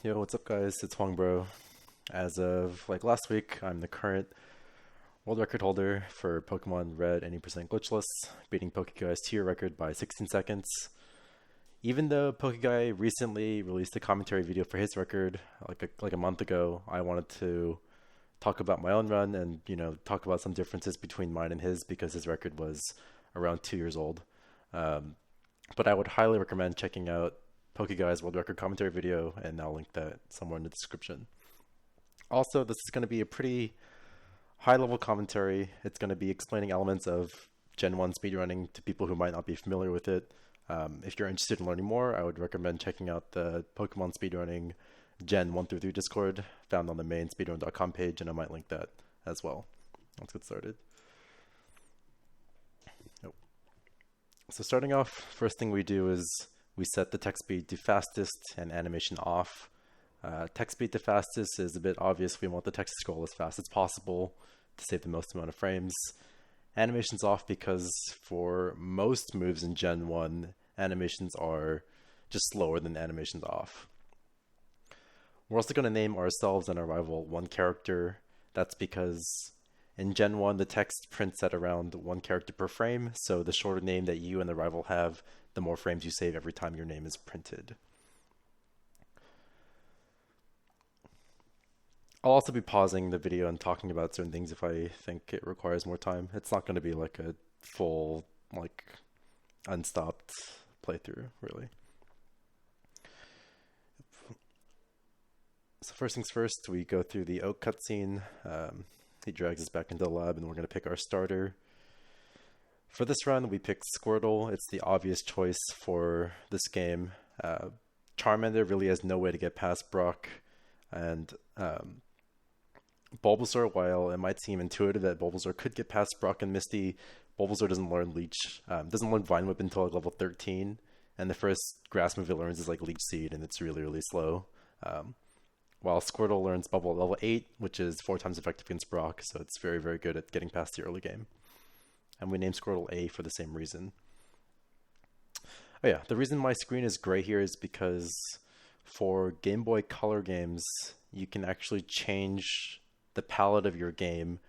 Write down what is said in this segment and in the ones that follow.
Yo, what's up guys? It's Huang Bro. As of last week, I'm the current world record holder for Pokemon Red 80% Glitchless, beating Pokeguy's tier record by 16 seconds. Even though Pokeguy recently released a commentary video for his record like a month ago, I wanted to talk about my own run and talk about some differences between mine and his because his record was around 2 years old. Um, but I would highly recommend checking out Pokeguy's world record commentary video, and I'll link that somewhere in the description. Also, this is going to be a pretty high level commentary. It's going to be explaining elements of Gen 1 speedrunning to people who might not be familiar with it. If you're interested in learning more, I would recommend checking out the Pokemon speedrunning Gen 1 through 3 Discord found on the main speedrun.com page, and I might link that as well. Let's get started. Nope. So starting off, first thing we do is we set the text speed to fastest and animation off. Text speed to fastest is a bit obvious. We want the text to scroll as fast as possible to save the most amount of frames. Animations off because for most moves in Gen 1, animations are just slower than animations off. We're also going to name ourselves and our rival one character. That's because in Gen 1, the text prints at around one character per frame, so the shorter name that you and the rival have, the more frames you save every time your name is printed. I'll also be pausing the video and talking about certain things if I think it requires more time. It's not going to be like a full, unstopped playthrough, really. So first things first, we go through the Oak cutscene. He drags us back into the lab, and we're going to pick our starter. For this run, we picked Squirtle. It's the obvious choice for this game. Charmander really has no way to get past Brock, and Bulbasaur, while it might seem intuitive that Bulbasaur could get past Brock and Misty, Bulbasaur doesn't learn doesn't learn Vine Whip until level 13, and the first grass move it learns is Leech Seed, and it's really, really slow. While Squirtle learns Bubble at level 8, which is 4 times effective against Brock, so it's very, very good at getting past the early game. And we named Squirtle A for the same reason. Oh yeah, the reason my screen is gray here is because for Game Boy Color games, you can actually change the palette of your game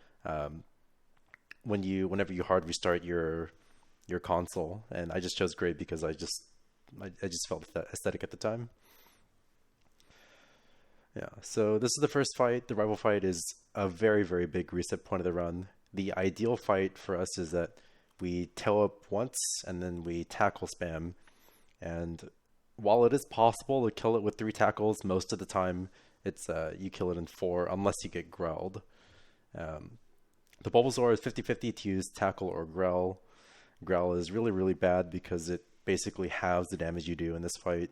whenever you hard restart your console, and I just chose gray because I just felt that aesthetic at the time. Yeah, so this is the first fight. The rival fight is a very, very big reset point of the run. The ideal fight for us is that we tail up once and then we tackle spam. And while it is possible to kill it with 3 tackles, most of the time it's you kill it in 4 unless you get growled. The Bulbasaur is 50-50 to use tackle or growl. Growl is really, really bad because it basically halves the damage you do in this fight.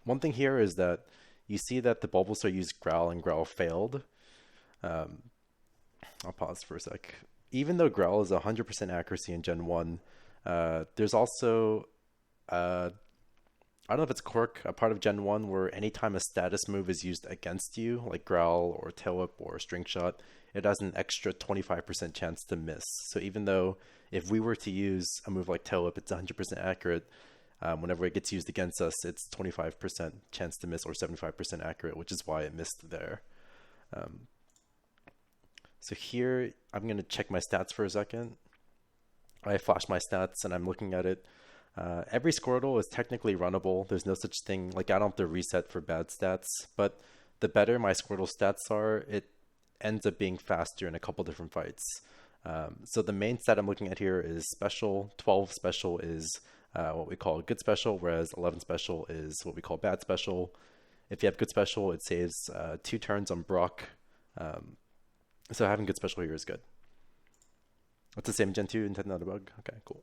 One thing here is that you see that the Bulbasaur used growl and growl failed. I'll pause for a sec. Even though growl is 100% accuracy in Gen 1, there's also I don't know if it's a quirk, a part of Gen 1 where anytime a status move is used against you, like Growl or Tail Whip or String Shot, it has an extra 25% chance to miss. So even though if we were to use a move like Tail Whip, it's 100% accurate, whenever it gets used against us, it's 25% chance to miss or 75% accurate, which is why it missed there. So here, I'm going to check my stats for a second. I flashed my stats and I'm looking at it. Every Squirtle is technically runnable. There's no such thing, I don't have to reset for bad stats, but the better my Squirtle stats are, it ends up being faster in a couple different fights. So the main stat I'm looking at here is special. 12 special is what we call good special, whereas 11 special is what we call bad special. If you have good special, it saves 2 turns on Brock. So having good special here is good. It's the same Gen 2 and not a bug. Okay, cool.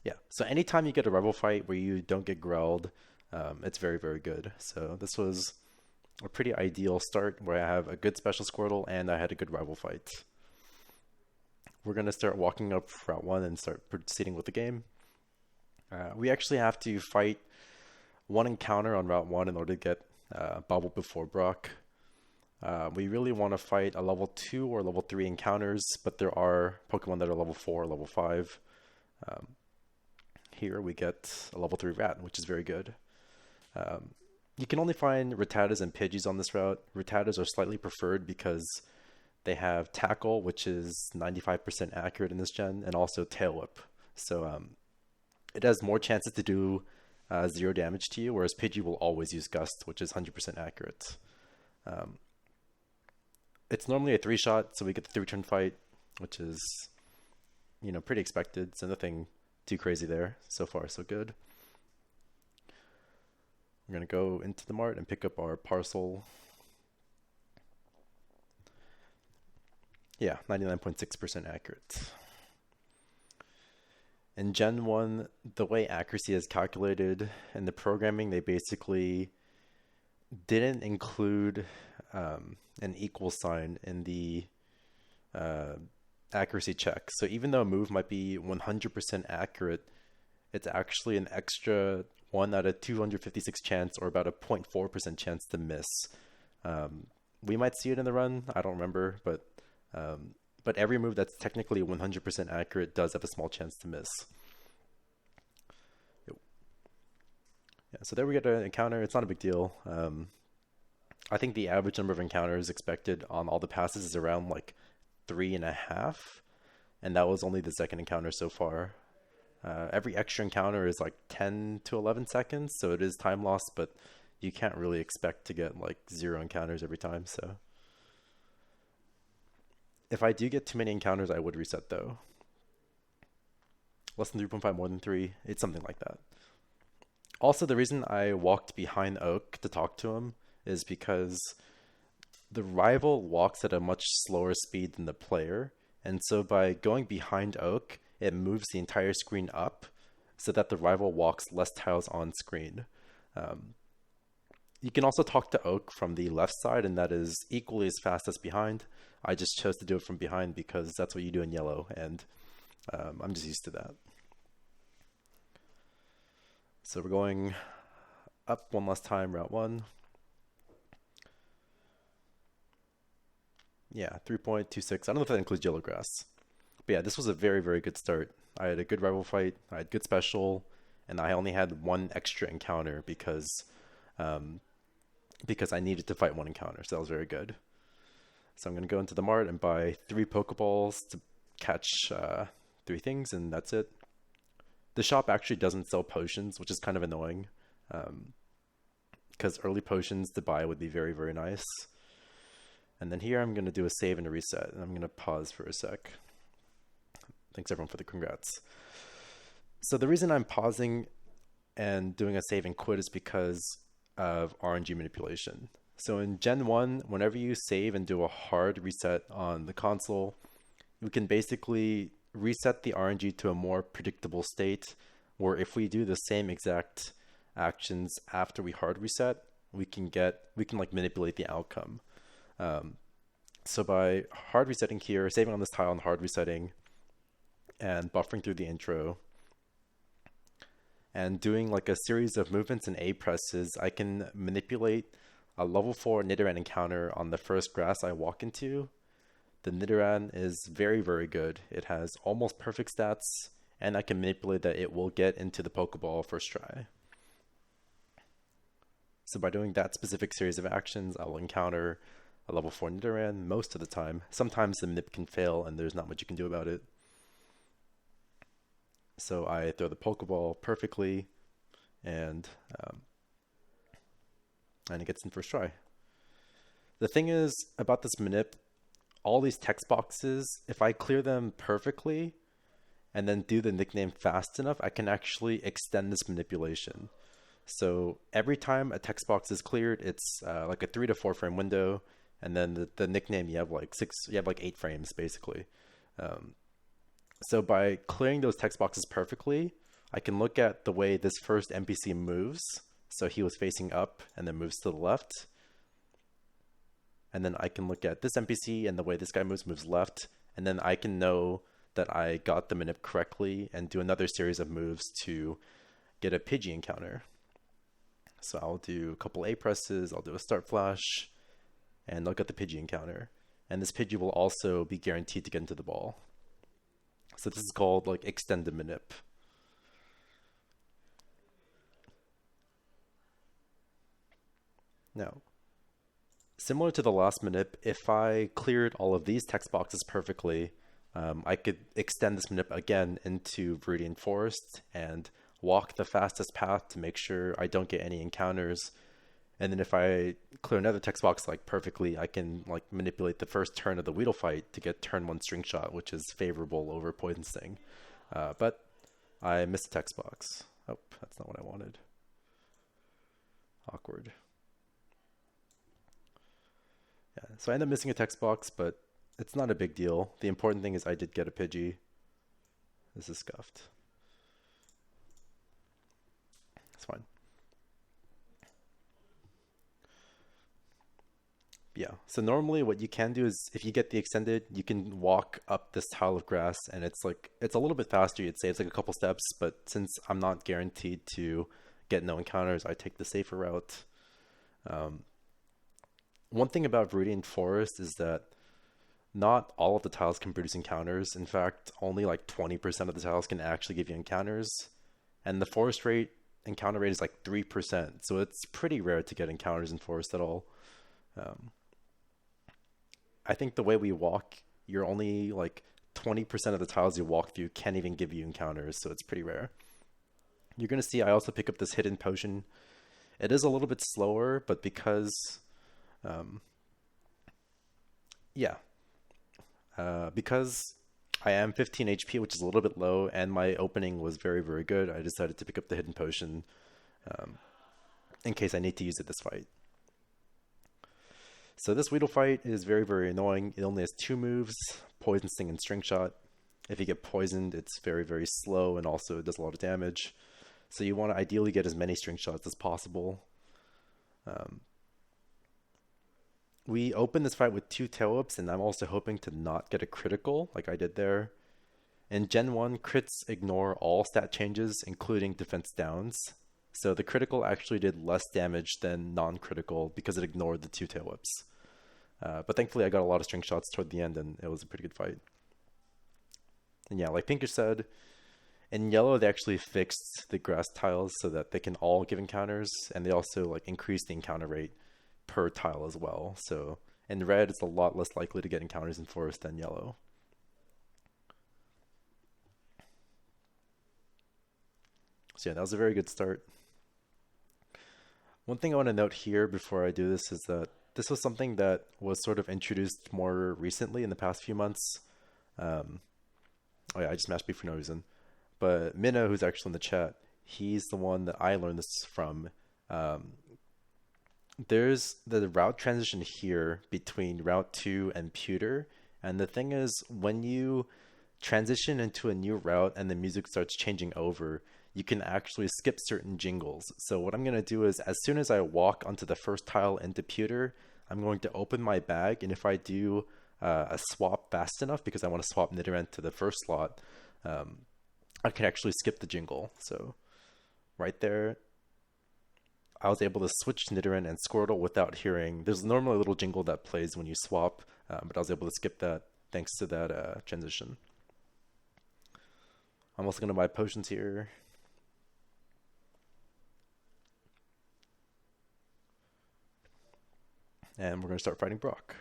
Yeah, so anytime you get a rival fight where you don't get growled, it's very, very good. So this was a pretty ideal start where I have a good special Squirtle and I had a good rival fight. We're going to start walking up Route 1 and start proceeding with the game. We actually have to fight one encounter on Route 1 in order to get Bubble before Brock. We really want to fight a level 2 or level 3 encounters, but there are Pokemon that are level 4 or level 5. Here we get a level 3 rat, which is very good. You can only find Rattatas and Pidgeys on this route. Rattatas are slightly preferred because they have Tackle, which is 95% accurate in this gen, and also Tail Whip. So it has more chances to do 0 damage to you, whereas Pidgey will always use Gust, which is 100% accurate. It's normally a 3-shot, so we get the 3-turn fight, which is, pretty expected. So nothing too crazy there. So far, so good. We're going to go into the mart and pick up our parcel. Yeah, 99.6% accurate. In Gen 1, the way accuracy is calculated in the programming, they basically didn't include an equal sign in the accuracy check. So even though a move might be 100% accurate, it's actually an extra 1 out of 256 chance, or about a 0.4% chance to miss. We might see it in the run, I don't remember, but every move that's technically 100% accurate does have a small chance to miss. Yeah, so there we get an encounter. It's not a big deal. I think the average number of encounters expected on all the passes is around like 3.5, and that was only the second encounter so far. Every extra encounter is like 10 to 11 seconds, so it is time loss, but you can't really expect to get like 0 encounters every time. So if I do get too many encounters, I would reset though. Less than 3.5, more than 3, it's something like that. Also, the reason I walked behind Oak to talk to him is because the rival walks at a much slower speed than the player, and so by going behind Oak, it moves the entire screen up so that the rival walks less tiles on screen. You can also talk to Oak from the left side, and that is equally as fast as behind. I just chose to do it from behind because that's what you do in yellow, and I'm just used to that. So we're going up one last time, Route 1. Yeah, 3.26. I don't know if that includes yellow grass. But yeah, this was a very, very good start. I had a good rival fight, I had good special, and I only had 1 extra encounter because I needed to fight 1 encounter, so that was very good. So I'm going to go into the mart and buy 3 Pokeballs to catch 3 things, and that's it. The shop actually doesn't sell potions, which is kind of annoying, because early potions to buy would be very, very nice. And then here I'm going to do a save and a reset, and I'm going to pause for a sec. Thanks everyone for the congrats. So the reason I'm pausing and doing a save and quit is because of RNG manipulation. So in Gen 1, whenever you save and do a hard reset on the console, we can basically reset the RNG to a more predictable state, where if we do the same exact actions after we hard reset, we can like manipulate the outcome. So by hard resetting here, saving on this tile and hard resetting, and buffering through the intro, and doing like a series of movements and A presses, I can manipulate a level 4 Nidoran encounter on the first grass I walk into. The Nidoran is very, very good. It has almost perfect stats, and I can manipulate that it will get into the Pokeball first try. So by doing that specific series of actions, I will encounter a level 4 Nidoran most of the time. Sometimes the manip can fail, and there's not much you can do about it. So I throw the Pokeball perfectly, and it gets in first try. The thing is about this manip, all these text boxes, if I clear them perfectly and then do the nickname fast enough, I can actually extend this manipulation. So every time a text box is cleared, it's like a 3 to 4 frame window, and then the nickname you have like 8 frames basically. So by clearing those text boxes perfectly, I can look at the way this first NPC moves. So he was facing up and then moves to the left. And then I can look at this NPC and the way this guy moves left. And then I can know that I got the manip correctly and do another series of moves to get a Pidgey encounter. So I'll do a couple A presses, I'll do a start flash, and I'll get the Pidgey encounter. And this Pidgey will also be guaranteed to get into the ball. So this is called like extended manip. Now, similar to the last manip, if I cleared all of these text boxes perfectly, I could extend this manip again into Viridian Forest and walk the fastest path to make sure I don't get any encounters. And then if I clear another text box like perfectly, I can like manipulate the first turn of the Weedle fight to get turn 1 string shot, which is favorable over Poison Sting. But I missed a text box. Oh, that's not what I wanted. Awkward. Yeah, so I ended up missing a text box, but it's not a big deal. The important thing is I did get a Pidgey. This is scuffed. It's fine. Yeah, so normally what you can do is if you get the extended, you can walk up this tile of grass and it's like, it's a little bit faster, you'd say. It's like a couple steps, but since I'm not guaranteed to get no encounters, I take the safer route. One thing about Viridian Forest is that not all of the tiles can produce encounters. In fact, only like 20% of the tiles can actually give you encounters. And the forest rate, encounter rate is like 3%. So it's pretty rare to get encounters in forest at all. I think the way we walk, you're only like 20% of the tiles you walk through can't even give you encounters. So it's pretty rare. You're going to see I also pick up this hidden potion. It is a little bit slower, but because, because I am 15 HP, which is a little bit low, and my opening was very, very good, I decided to pick up the hidden potion in case I need to use it this fight. So this Weedle fight is very, very annoying. It only has 2 moves, Poison Sting and String Shot. If you get poisoned, it's very, very slow and also it does a lot of damage. So you want to ideally get as many String Shots as possible. We open this fight with 2 tail whips, and I'm also hoping to not get a critical like I did there. In Gen 1, crits ignore all stat changes, including defense downs. So the critical actually did less damage than non-critical because it ignored the 2 tail whips. But thankfully I got a lot of string shots toward the end and it was a pretty good fight. And yeah, like Pinker said, in yellow they actually fixed the grass tiles so that they can all give encounters, and they also like increased the encounter rate per tile as well. So in red it's a lot less likely to get encounters in forest than yellow. So yeah, that was a very good start. One thing I want to note here before I do this is that this was something that was sort of introduced more recently in the past few months. Oh yeah, I just mashed B for no reason. But Minna, who's actually in the chat, he's the one that I learned this from. There's the route transition here between Route 2 and Pewter. And the thing is, when you transition into a new route and the music starts changing over, you can actually skip certain jingles. So what I'm going to do is, as soon as I walk onto the first tile into Pewter, I'm going to open my bag, and if I do a swap fast enough, because I want to swap Nidoran to the first slot, I can actually skip the jingle. So right there, I was able to switch Nidoran and Squirtle without hearing. There's normally a little jingle that plays when you swap, but I was able to skip that thanks to that transition. I'm also going to buy potions here. And we're going to start fighting Brock.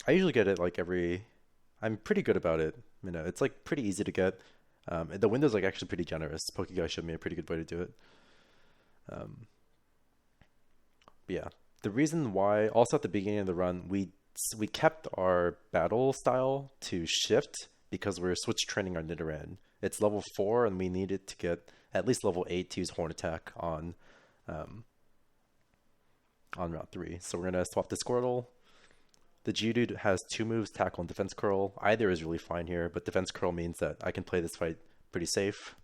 I usually get it like I'm pretty good about it. You know, it's like pretty easy to get. The window's like actually pretty generous. Pokeguy showed me a pretty good way to do it. But yeah, the reason why, also at the beginning of the run, we kept our battle style to shift because we're switch training our Nidoran. It's level 4 and we needed to get at least level 8 to use Horn Attack on Route 3. So we're going to swap the Squirtle. The Geodude has 2 moves, Tackle and Defense Curl. Either is really fine here, but Defense Curl means that I can play this fight pretty safe.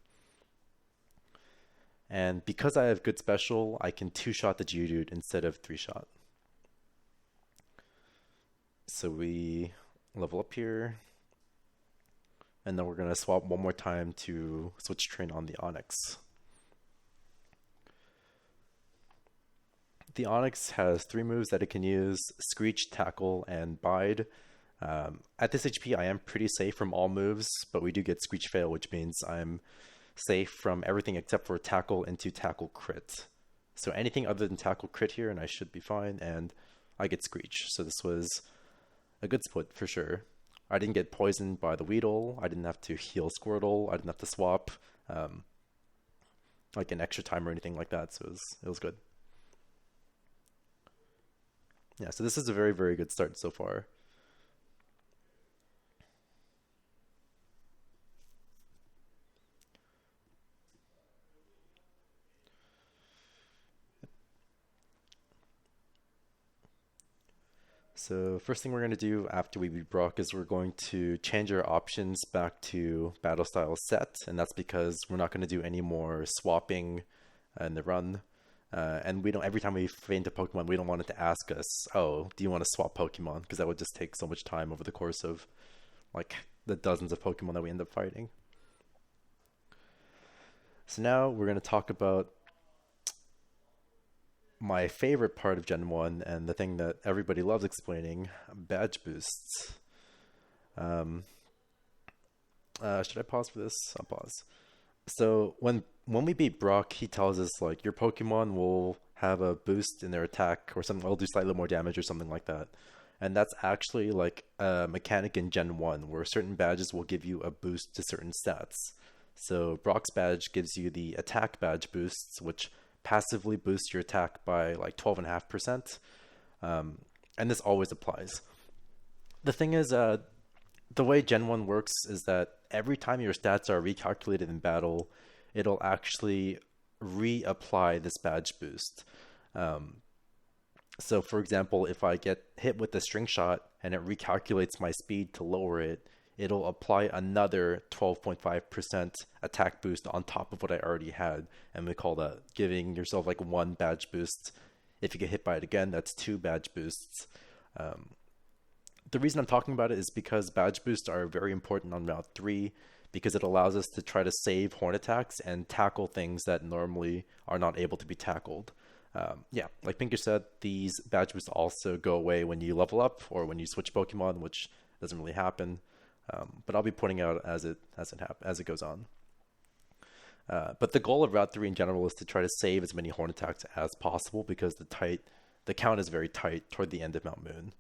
And because I have good special, I can 2-shot the Geodude instead of 3-shot. So we level up here. And then we're going to swap one more time to switch train on the Onix. The Onix has 3 moves that it can use: Screech, Tackle, and Bide. At this HP, I am pretty safe from all moves, but we do get Screech Fail, which means I'm safe from everything except for Tackle into Tackle Crit. So anything other than tackle crit here, and I should be fine. And I get Screech. So this was a good split for sure. I didn't get poisoned by the Weedle. I didn't have to heal Squirtle. I didn't have to swap like an extra time or anything like that. So it was good. Yeah, so this is a very, very good start so far. So first thing we're going to do after we beat Brock is we're going to change our options back to battle style set, and that's because we're not going to do any more swapping in the run. And we don't, every time we faint a Pokemon, we don't want it to ask us, oh, do you want to swap Pokemon? Because that would just take so much time over the course of like the dozens of Pokemon that we end up fighting. So now we're going to talk about my favorite part of Gen 1 and the thing that everybody loves explaining, badge boosts. Um, should I pause for this? I'll pause. So when we beat Brock, he tells us like your Pokemon will have a boost in their attack or something, will do slightly more damage or something like that. And that's actually like a mechanic in Gen 1 where certain badges will give you a boost to certain stats. So Brock's badge gives you the attack badge boosts, which passively boosts your attack by like 12.5%. And this always applies. The thing is, the way Gen 1 works is that every time your stats are recalculated in battle, it'll actually reapply this badge boost. So for example, if I get hit with a string shot and it recalculates my speed to lower it, it'll apply another 12.5% attack boost on top of what I already had. And we call that giving yourself like one badge boost. If you get hit by it again, that's two badge boosts. The reason I'm talking about it is because badge boosts are very important on Route 3 because it allows us to try to save horn attacks and tackle things that normally are not able to be tackled. Yeah, like Pinker said, these badge boosts also go away when you level up or when you switch Pokemon, which doesn't really happen. But I'll be pointing out as it goes on. But the goal of Route 3 in general is to try to save as many horn attacks as possible because the count is very tight toward the end of Mount Moon.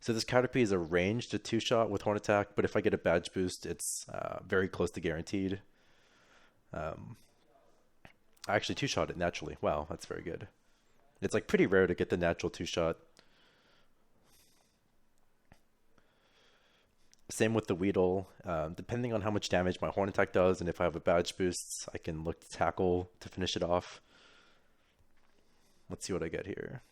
So this Caterpie is a ranged 2-shot with horn attack, but if I get a badge boost, it's very close to guaranteed. I actually 2-shot it naturally. Wow, that's very good. It's like pretty rare to get the natural 2-shot. Same with the Weedle. Depending on how much damage my horn attack does, and if I have a badge boost, I can look to tackle to finish it off. Let's see what I get here.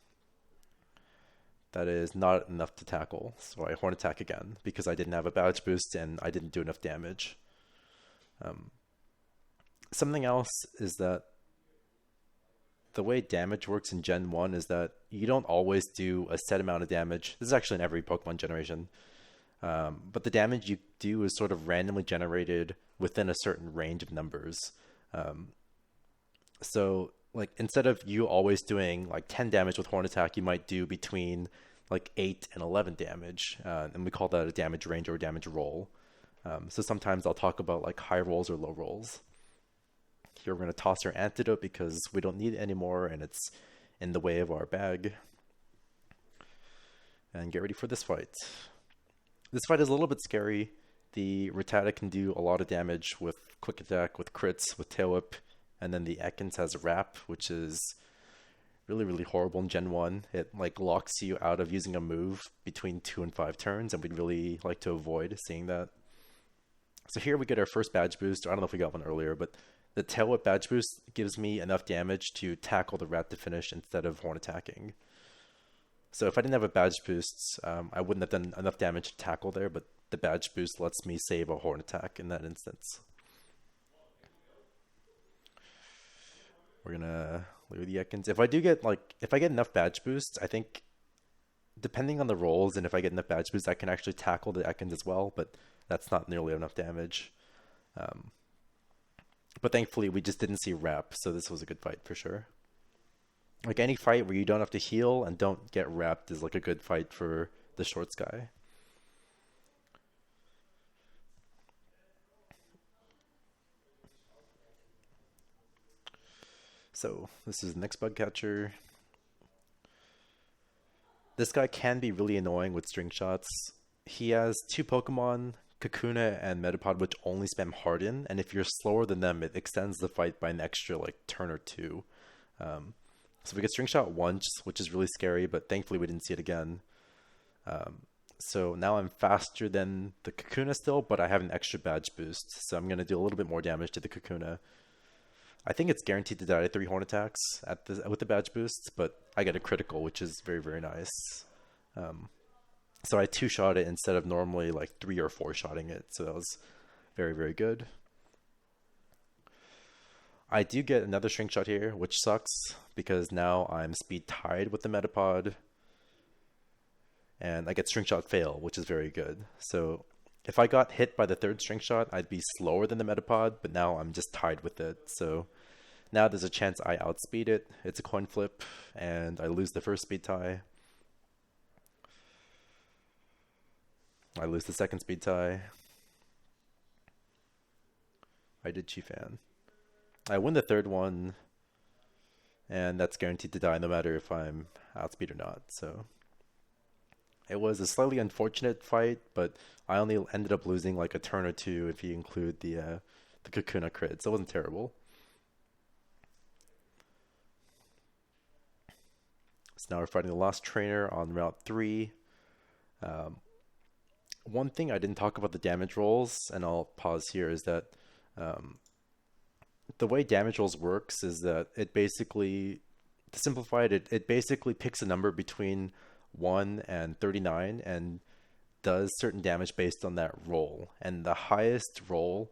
That is not enough to tackle, so I horn attack again because I didn't have a badge boost and I didn't do enough damage. Something else is that the way damage works in Gen 1 is that you don't always do a set amount of damage. This is actually in every Pokemon generation. But the damage you do is sort of randomly generated within a certain range of numbers. So like instead of you always doing like 10 damage with horn attack, you might do between like 8 and 11 damage. And we call that a damage range or a damage roll. So sometimes I'll talk about like high rolls or low rolls. Here we're going to toss our antidote because we don't need it anymore and it's in the way of our bag. And get ready for this fight. This fight is a little bit scary. The Rattata can do a lot of damage with quick attack, with crits, with tail whip, and then the Ekans has wrap, which is really, really horrible in Gen 1. It like locks you out of using a move between 2 and 5 turns, and we'd really like to avoid seeing that. So here we get our first badge boost. I don't know if we got one earlier, but the tail whip badge boost gives me enough damage to tackle the rat to finish instead of horn attacking. So if I didn't have a badge boost, I wouldn't have done enough damage to tackle there, but the badge boost lets me save a horn attack in that instance. We're gonna lure the Ekans. If I get enough badge boosts, I think depending on the rolls and if I get enough badge boosts, I can actually tackle the Ekans as well, but that's not nearly enough damage. But thankfully we just didn't see wrap, so this was a good fight for sure. Like any fight where you don't have to heal and don't get wrapped is like a good fight for the shorts guy. So this is the next bug catcher. This guy can be really annoying with string shots. He has two Pokemon, Kakuna and Metapod, which only spam Harden, and if you're slower than them, it extends the fight by an extra like turn or two. Um, so we get string shot once, which is really scary, but thankfully we didn't see it again. So now I'm faster than the Kakuna still, but I have an extra badge boost, so I'm gonna do a little bit more damage to the Kakuna. I think it's guaranteed to die at 3 horn attacks with the badge boost, but I get a critical, which is very, very nice. Um, so I two-shot it instead of normally like 3 or 4 shotting it, so that was very, very good. I do get another shrink shot here, which sucks because now I'm speed tied with the Metapod, and I get string shot fail, which is very good. So if I got hit by the third string shot, I'd be slower than the Metapod, but now I'm just tied with it. So now there's a chance I outspeed it. It's a coin flip, and I lose the first speed tie. I lose the second speed tie. I did Chifan. I win the third one, and that's guaranteed to die no matter if I'm outspeed or not. So it was a slightly unfortunate fight, but I only ended up losing like a turn or two if you include the Kakuna crit, so it wasn't terrible. So now we're fighting the last trainer on Route 3. Um, One thing I didn't talk about the damage rolls, and I'll pause here, is that um, the way damage rolls works is that it basically, to simplify it, it basically picks a number between 1 and 39 and does certain damage based on that roll. And the highest roll,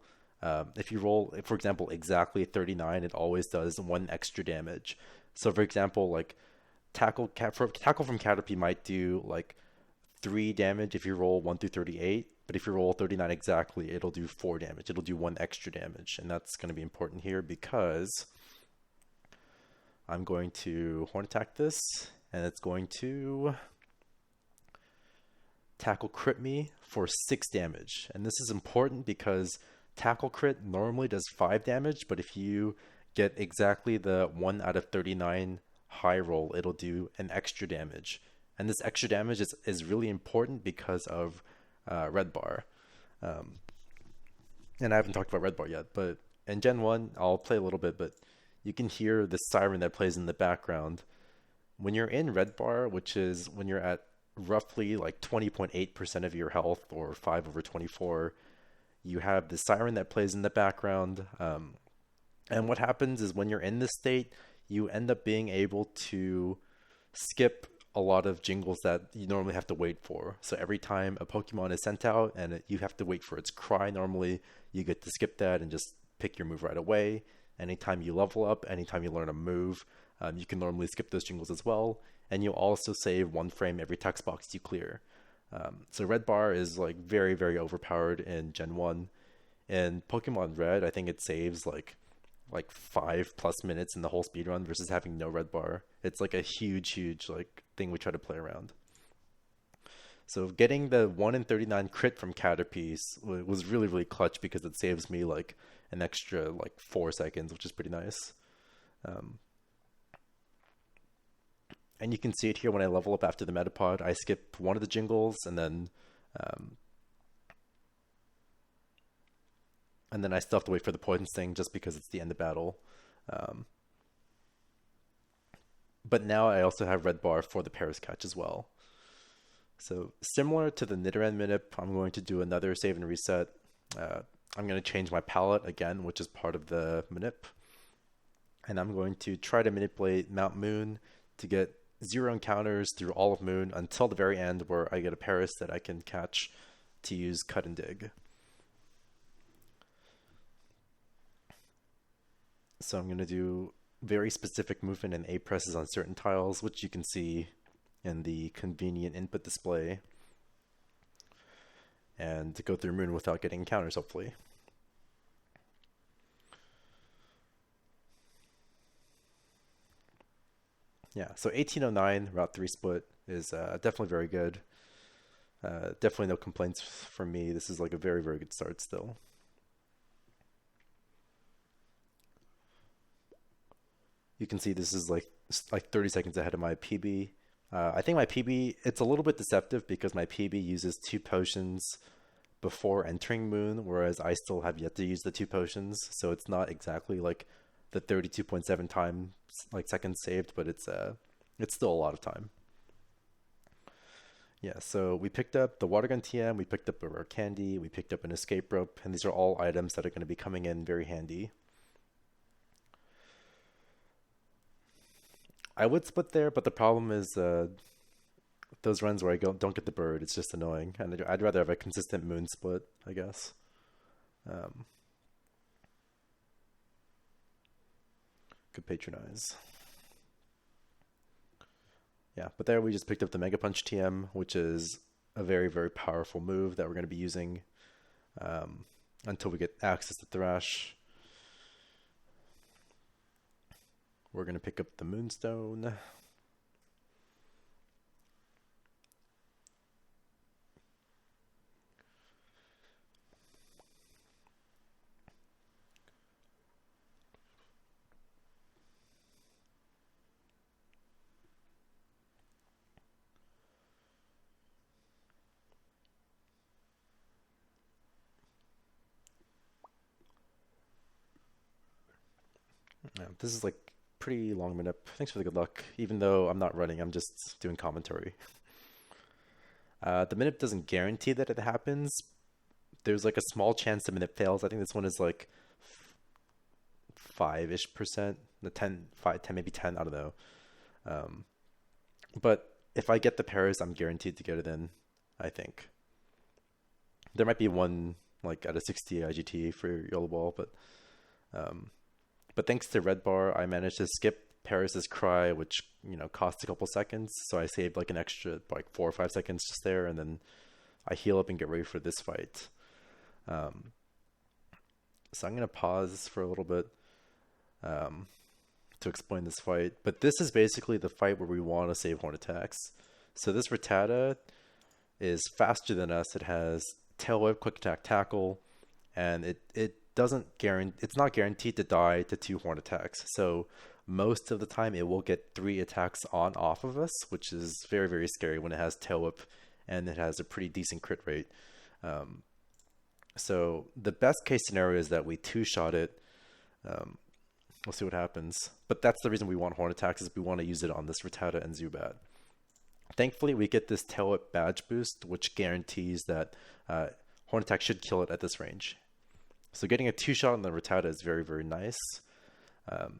if you roll, for example, exactly 39, it always does 1 extra damage. So for example, like tackle from Caterpie might do like 3 damage if you roll 1 through 38, but if you roll 39 exactly, it'll do 4 damage. It'll do 1 extra damage, and that's going to be important here because I'm going to horn attack this, and it's going to tackle crit me for 6 damage. And this is important because tackle crit normally does 5 damage, but if you get exactly the 1 out of 39 high roll, it'll do an extra damage. And this extra damage is really important because of Red Bar. And I haven't talked about Red Bar yet, but in Gen 1, I'll play a little bit, but you can hear the siren that plays in the background. When you're in Red Bar, which is when you're at roughly like 20.8% of your health or 5/24, you have the siren that plays in the background. And what happens is when you're in this state, you end up being able to skip a lot of jingles that you normally have to wait for. So every time a Pokemon is sent out and you have to wait for its cry, normally you get to skip that and just pick your move right away. Anytime you level up, anytime you learn a move, you can normally skip those jingles as well. And you'll also save 1 frame every text box you clear. So Red Bar is like very, very overpowered in Gen 1. In Pokemon Red, I think it saves like 5+ minutes in the whole speedrun versus having no Red Bar. It's like a huge, huge like thing we try to play around. So getting the 1 in 39 crit from Caterpie was really, really clutch because it saves me like an extra like 4 seconds, which is pretty nice. And you can see it here when I level up after the Metapod. I skip one of the jingles um, and then I still have to wait for the Poison Sting just because it's the end of battle. But now I also have Red Bar for the Paris Catch as well. So similar to the Nidoran Minip, I'm going to do another save and reset. I'm going to change my palette again, which is part of the Manip. And I'm going to try to manipulate Mount Moon to get 0 encounters through all of Moon until the very end where I get a Paris that I can catch to use Cut and Dig. So I'm going to do very specific movement and A presses on certain tiles, which you can see in the convenient input display, and to go through Moon without getting encounters, hopefully. Yeah, so 1809 Route 3 split is definitely very good. Definitely no complaints from me. This is like a very, very good start still. You can see this is like 30 seconds ahead of my PB. I think my PB, it's a little bit deceptive because my PB uses 2 potions before entering Moon, whereas I still have yet to use the 2 potions, so it's not exactly like the 32.7 times like seconds saved, but it's still a lot of time. Yeah, so we picked up the water gun TM, we picked up a rare candy, we picked up an escape rope, and these are all items that are going to be coming in very handy. I would split there, but the problem is those runs where don't get the bird, it's just annoying, and I'd rather have a consistent moon split, I guess. Um, could patronize. Yeah, but there we just picked up the Mega Punch TM, which is a very, very powerful move that we're going to be using um, until we get access to Thrash. We're going to pick up the Moonstone. Yeah, this is like pretty long minute. Thanks for the good luck. Even though I'm not running, I'm just doing commentary. The minute doesn't guarantee that it happens. There's like a small chance the minute fails. I think this one is like 5-ish%, the 10, 5, 10, maybe 10, I don't know. Um, but if I get the pairs, I'm guaranteed to get it in, I think. There might be one like at a 60 IGT for Yellow Ball, um, but thanks to Red Bar, I managed to skip Paris's Cry, which cost a couple seconds. So I saved like an extra like 4 or 5 seconds just there, and then I heal up and get ready for this fight. Um, so I'm gonna pause for a little bit um, to explain this fight. But this is basically the fight where we want to save horn attacks. So this Rattata is faster than us. It has tail whip, quick attack, tackle, and it doesn't guarantee. It's not guaranteed to die to 2 horn attacks. So most of the time, it will get 3 attacks on off of us, which is very, very scary when it has tail whip and it has a pretty decent crit rate. Um, so the best case scenario is that we 2-shot it. Um, we'll see what happens. But that's the reason we want horn attacks, is we want to use it on this Rattata and Zubat. Thankfully, we get this tail whip badge boost, which guarantees that horn attack should kill it at this range. So getting a 2-shot on the Rattata is very, very nice. Um,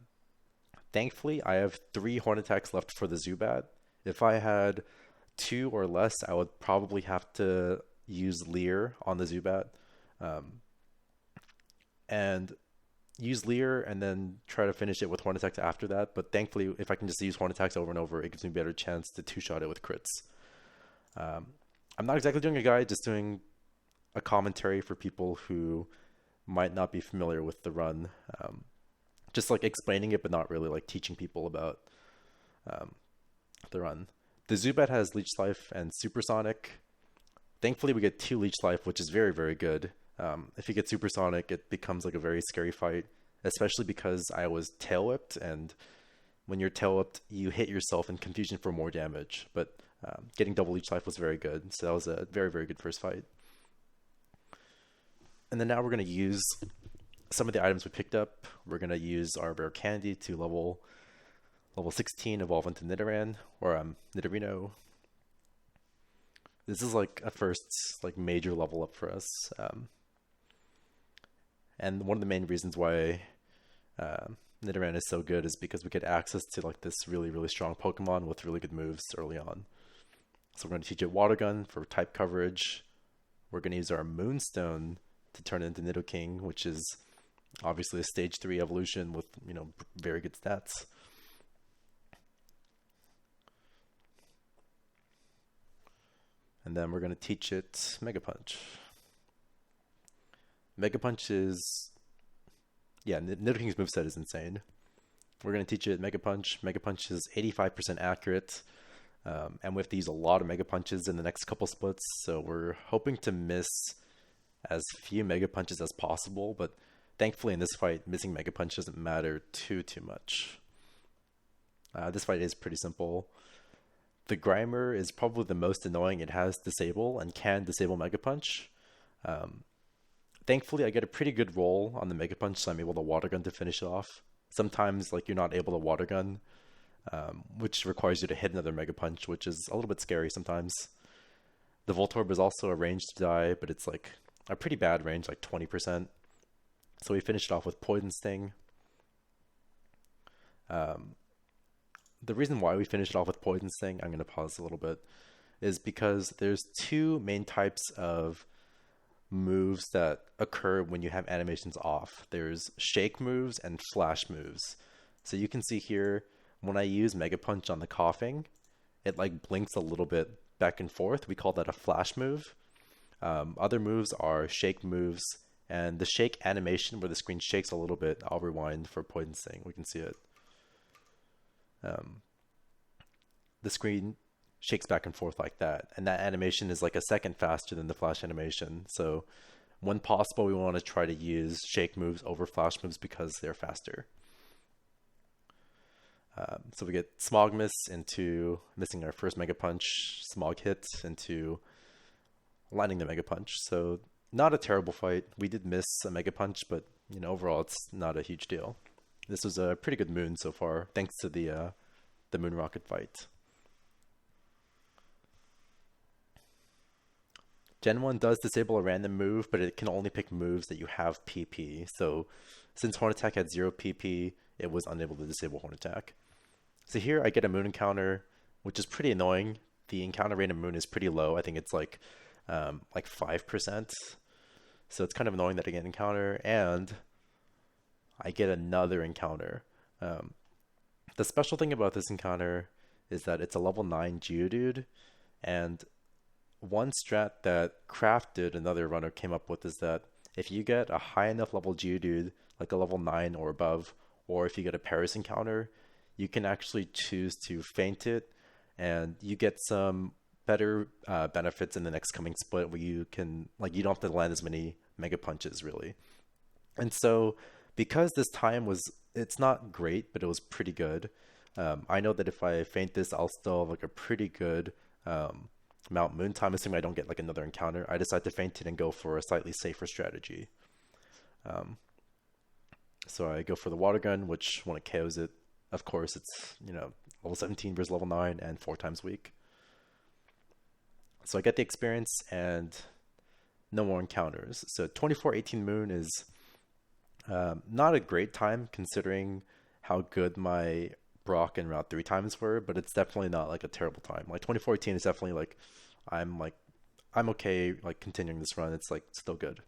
Thankfully, I have 3 horn attacks left for the Zubat. If I had 2 or less, I would probably have to use Leer on the Zubat. Um, and use Leer and then try to finish it with horn attacks after that. But thankfully, if I can just use horn attacks over and over, it gives me a better chance to 2-shot it with crits. Um, I'm not exactly doing a guide, just doing a commentary for people who might not be familiar with the run. Just like explaining it, but not really like teaching people about um, the run. The Zubat has Leech Life and Supersonic. Thankfully, we get 2 Leech Life, which is very, very good. If you get Supersonic, it becomes like a very scary fight, especially because I was tail whipped, and when you're tail whipped, you hit yourself in confusion for more damage. But getting double Leech Life was very good, so that was a very, very good first fight. And then now we're going to use some of the items we picked up. We're going to use our rare candy to level 16, evolve into Nidoran, or Nidorino. This is like a first like major level up for us. And one of the main reasons why Nidoran is so good is because we get access to like this really, really strong Pokemon with really good moves early on. So we're going to teach it Water Gun for type coverage. We're going to use our Moonstone to turn it into Nidoking, which is obviously a stage 3 evolution with very good stats. And then we're going to teach it Mega Punch. Mega Punch is, yeah, Nidoking's moveset is insane. We're going to teach it Mega Punch. Mega Punch is 85% accurate. And we have to use a lot of Mega Punches in the next couple splits. So we're hoping to miss as few Mega Punches as possible. But thankfully in this fight, missing Mega Punch doesn't matter too much. This fight is pretty simple. The Grimer is probably the most annoying. It has disable and can disable Mega Punch. Um, Thankfully, I get a pretty good roll on the Mega Punch, so I'm able to Water Gun to finish it off. Sometimes, like, you're not able to Water Gun, which requires you to hit another Mega Punch, which is a little bit scary sometimes. The Voltorb is also a range to die, but it's like a pretty bad range, like 20%. So we finished off with Poison Sting. Um, the reason why we finished off with Poison Sting, I'm going to pause a little bit, is because there's two main types of moves that occur when you have animations off. There's shake moves and flash moves. So you can see here, when I use Mega Punch on the coughing, it like blinks a little bit back and forth. We call that a flash move. Other moves are shake moves, and the shake animation where the screen shakes a little bit. I'll rewind for Poison Sting. We can see it. The screen shakes back and forth like that, and that animation is like a second faster than the flash animation. So when possible, we want to try to use shake moves over flash moves because they're faster. So we get Smog Miss into missing our first Mega Punch, Smog hit into landing the Mega Punch. So not a terrible fight. We did miss a Mega Punch, but you know, overall it's not a huge deal. This was a pretty good moon so far, thanks to the Moon Rocket fight. Gen 1 does disable a random move, but it can only pick moves that you have PP. So since Horn Attack had 0 PP, it was unable to disable Horn Attack. So here I get a Moon encounter, which is pretty annoying. The encounter rate of Moon is pretty low. I think it's like 5%. So it's kind of annoying that I get an encounter, and I get another encounter. The special thing about this encounter is that it's a level 9 Geodude, and one strat that Crafted, another runner, came up with is that if you get a high enough level Geodude, like a level 9 or above, or if you get a Paris encounter, you can actually choose to feint it, and you get some better benefits in the next coming split where you can, like, you don't have to land as many Mega Punches really. And so because this time was, it's not great, but it was pretty good. I know that if I feint this, I'll still have like a pretty good Mount Moon time, assuming I don't get like another encounter. I decide to feint it and go for a slightly safer strategy. So I go for the Water Gun, which when it KOs it, of course, it's, you know, level 17 versus level 9 and 4 times weak. So I get the experience and no more encounters. So 2418 Moon is not a great time considering how good my Brock and Route 3 times were, but it's definitely not like a terrible time. Like 2014 is definitely like I'm okay like continuing this run. It's like still good.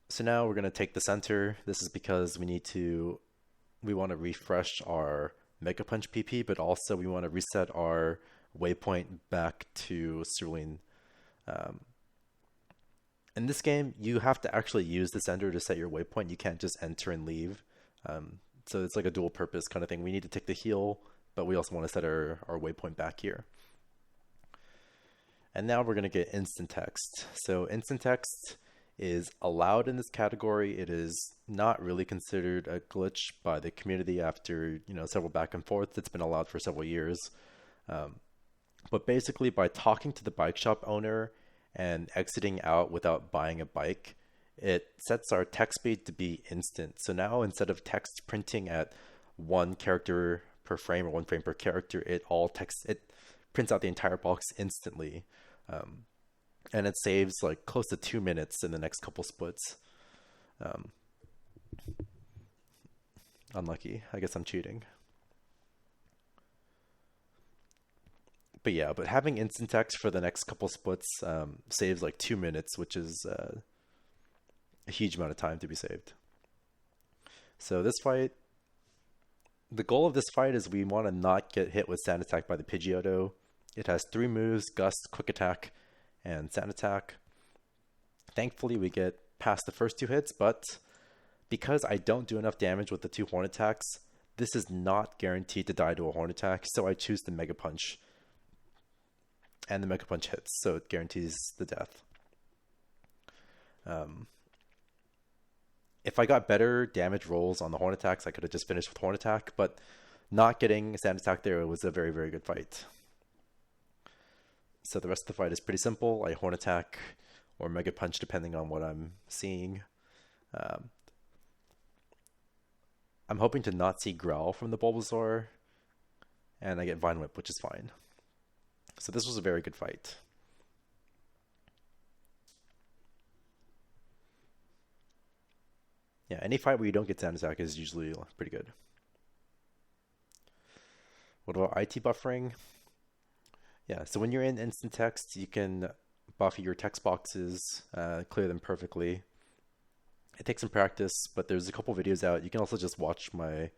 So now we're gonna take the center. This is because we want to refresh our Mega Punch PP, but also we want to reset our waypoint back to Cerulean. In this game, you have to actually use the center to set your waypoint. You can't just enter and leave. So it's like a dual purpose kind of thing. We need to take the heal, but we also want to set our waypoint back here. And now we're going to get instant text. So instant text is allowed in this category. It is not really considered a glitch by the community after, you know, several back and forths. It's been allowed for several years. But basically by talking to the bike shop owner and exiting out without buying a bike, it sets our text speed to be instant. So now instead of text printing at 1 character per frame or 1 frame per character, it prints out the entire box instantly. And it saves like close to 2 minutes in the next couple splits. Unlucky. I guess I'm cheating. But yeah, but having instant text for the next couple splits saves like 2 minutes, which is a huge amount of time to be saved. So this fight, the goal of this fight is we want to not get hit with Sand Attack by the Pidgeotto. It has 3 moves: Gust, Quick Attack, and Sand Attack. Thankfully, we get past the first 2 hits, but because I don't do enough damage with the 2 Horn Attacks, this is not guaranteed to die to a Horn Attack, so I choose the Mega Punch. And the Mega Punch hits, so it guarantees the death. If I got better damage rolls on the horn attacks, I could have just finished with horn attack, but not getting sand attack there, it was a very, very good fight. So the rest of the fight is pretty simple. I horn attack or mega punch depending on what I'm seeing. Um, I'm hoping to not see Growl from the Bulbasaur, and I get Vine Whip, which is fine. So this was a very good fight. Yeah, any fight where you don't get sand attack is usually pretty good. What about IT buffering? Yeah, so when you're in instant text, you can buff your text boxes, clear them perfectly. It takes some practice, but there's a couple videos out. You can also just watch my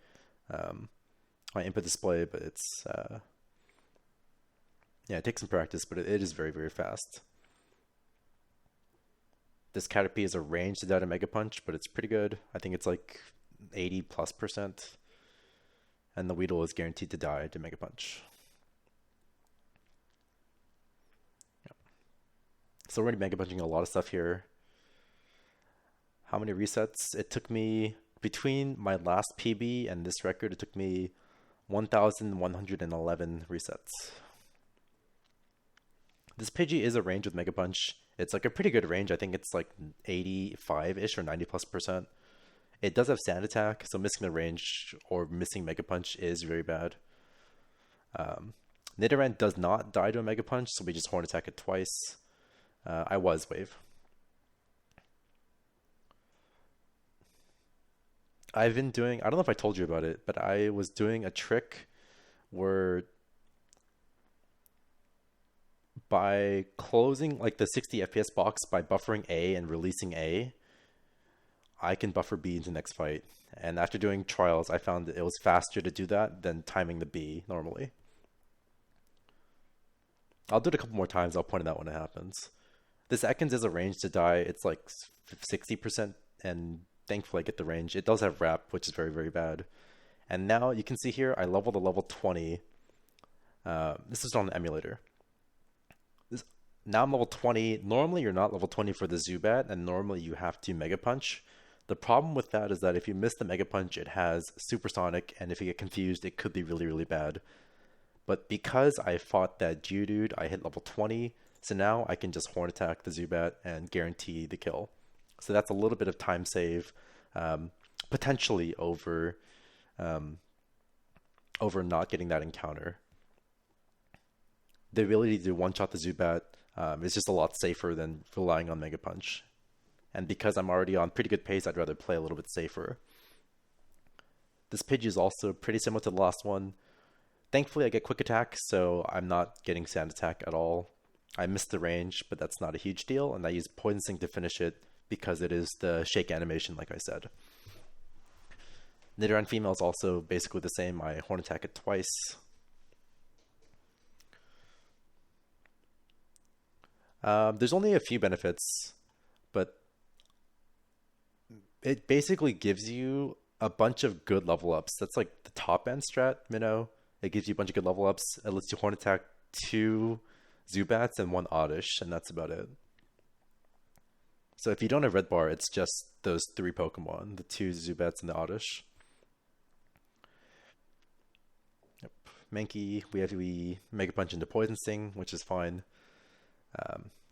my input display, but it's yeah, it takes some practice, but it is very, very fast. This Caterpie is a range to die to Mega Punch, but it's pretty good. I think it's like 80+%. And the Weedle is guaranteed to die to Mega Punch. Yeah. So we're already Mega Punching a lot of stuff here. How many resets? It took me, between my last PB and this record, it took me 1,111 resets. This Pidgey is a range with Mega Punch. It's like a pretty good range. I think it's like 85-ish or 90+%. It does have Sand Attack, so missing the range or missing Mega Punch is very bad. Nidoran does not die to a Mega Punch, so we just Horn Attack it twice. I was Wave. I've been doing, I don't know if I told you about it, but I was doing a trick where by closing like the 60 FPS box by buffering A and releasing A, I can buffer B into the next fight. And after doing trials, I found that it was faster to do that than timing the B normally. I'll do it a couple more times. I'll point it out when it happens. This Ekans is a range to die. It's like 60%, and thankfully I get the range. It does have wrap, which is very, very bad. And now you can see here, I leveled to level 20. This is on the emulator. Now I'm level 20. Normally you're not level 20 for the Zubat, and normally you have to Mega Punch. The problem with that is that if you miss the Mega Punch, it has Supersonic, and if you get confused, it could be really, really bad. But because I fought that Geodude, I hit level 20, so now I can just Horn Attack the Zubat and guarantee the kill. So that's a little bit of time save, potentially over not getting that encounter. The ability to one-shot the Zubat is just a lot safer than relying on Mega Punch. And because I'm already on pretty good pace, I'd rather play a little bit safer. This Pidgey is also pretty similar to the last one. Thankfully, I get Quick Attack, so I'm not getting Sand Attack at all. I missed the range, but that's not a huge deal, and I use Poison Sting to finish it because it is the Shake animation, like I said. Nidoran Female is also basically the same. I Horn Attack it twice. There's only a few benefits, but it basically gives you a bunch of good level ups. That's like the top end strat, Minnow. It gives you a bunch of good level ups. It lets you Horn Attack 2 Zubats and 1 Oddish, and that's about it. So if you don't have Red Bar, it's just those 3 Pokemon, the 2 Zubats and the Oddish. Yep. Mankey, we Mega Punch into Poison Sting, which is fine.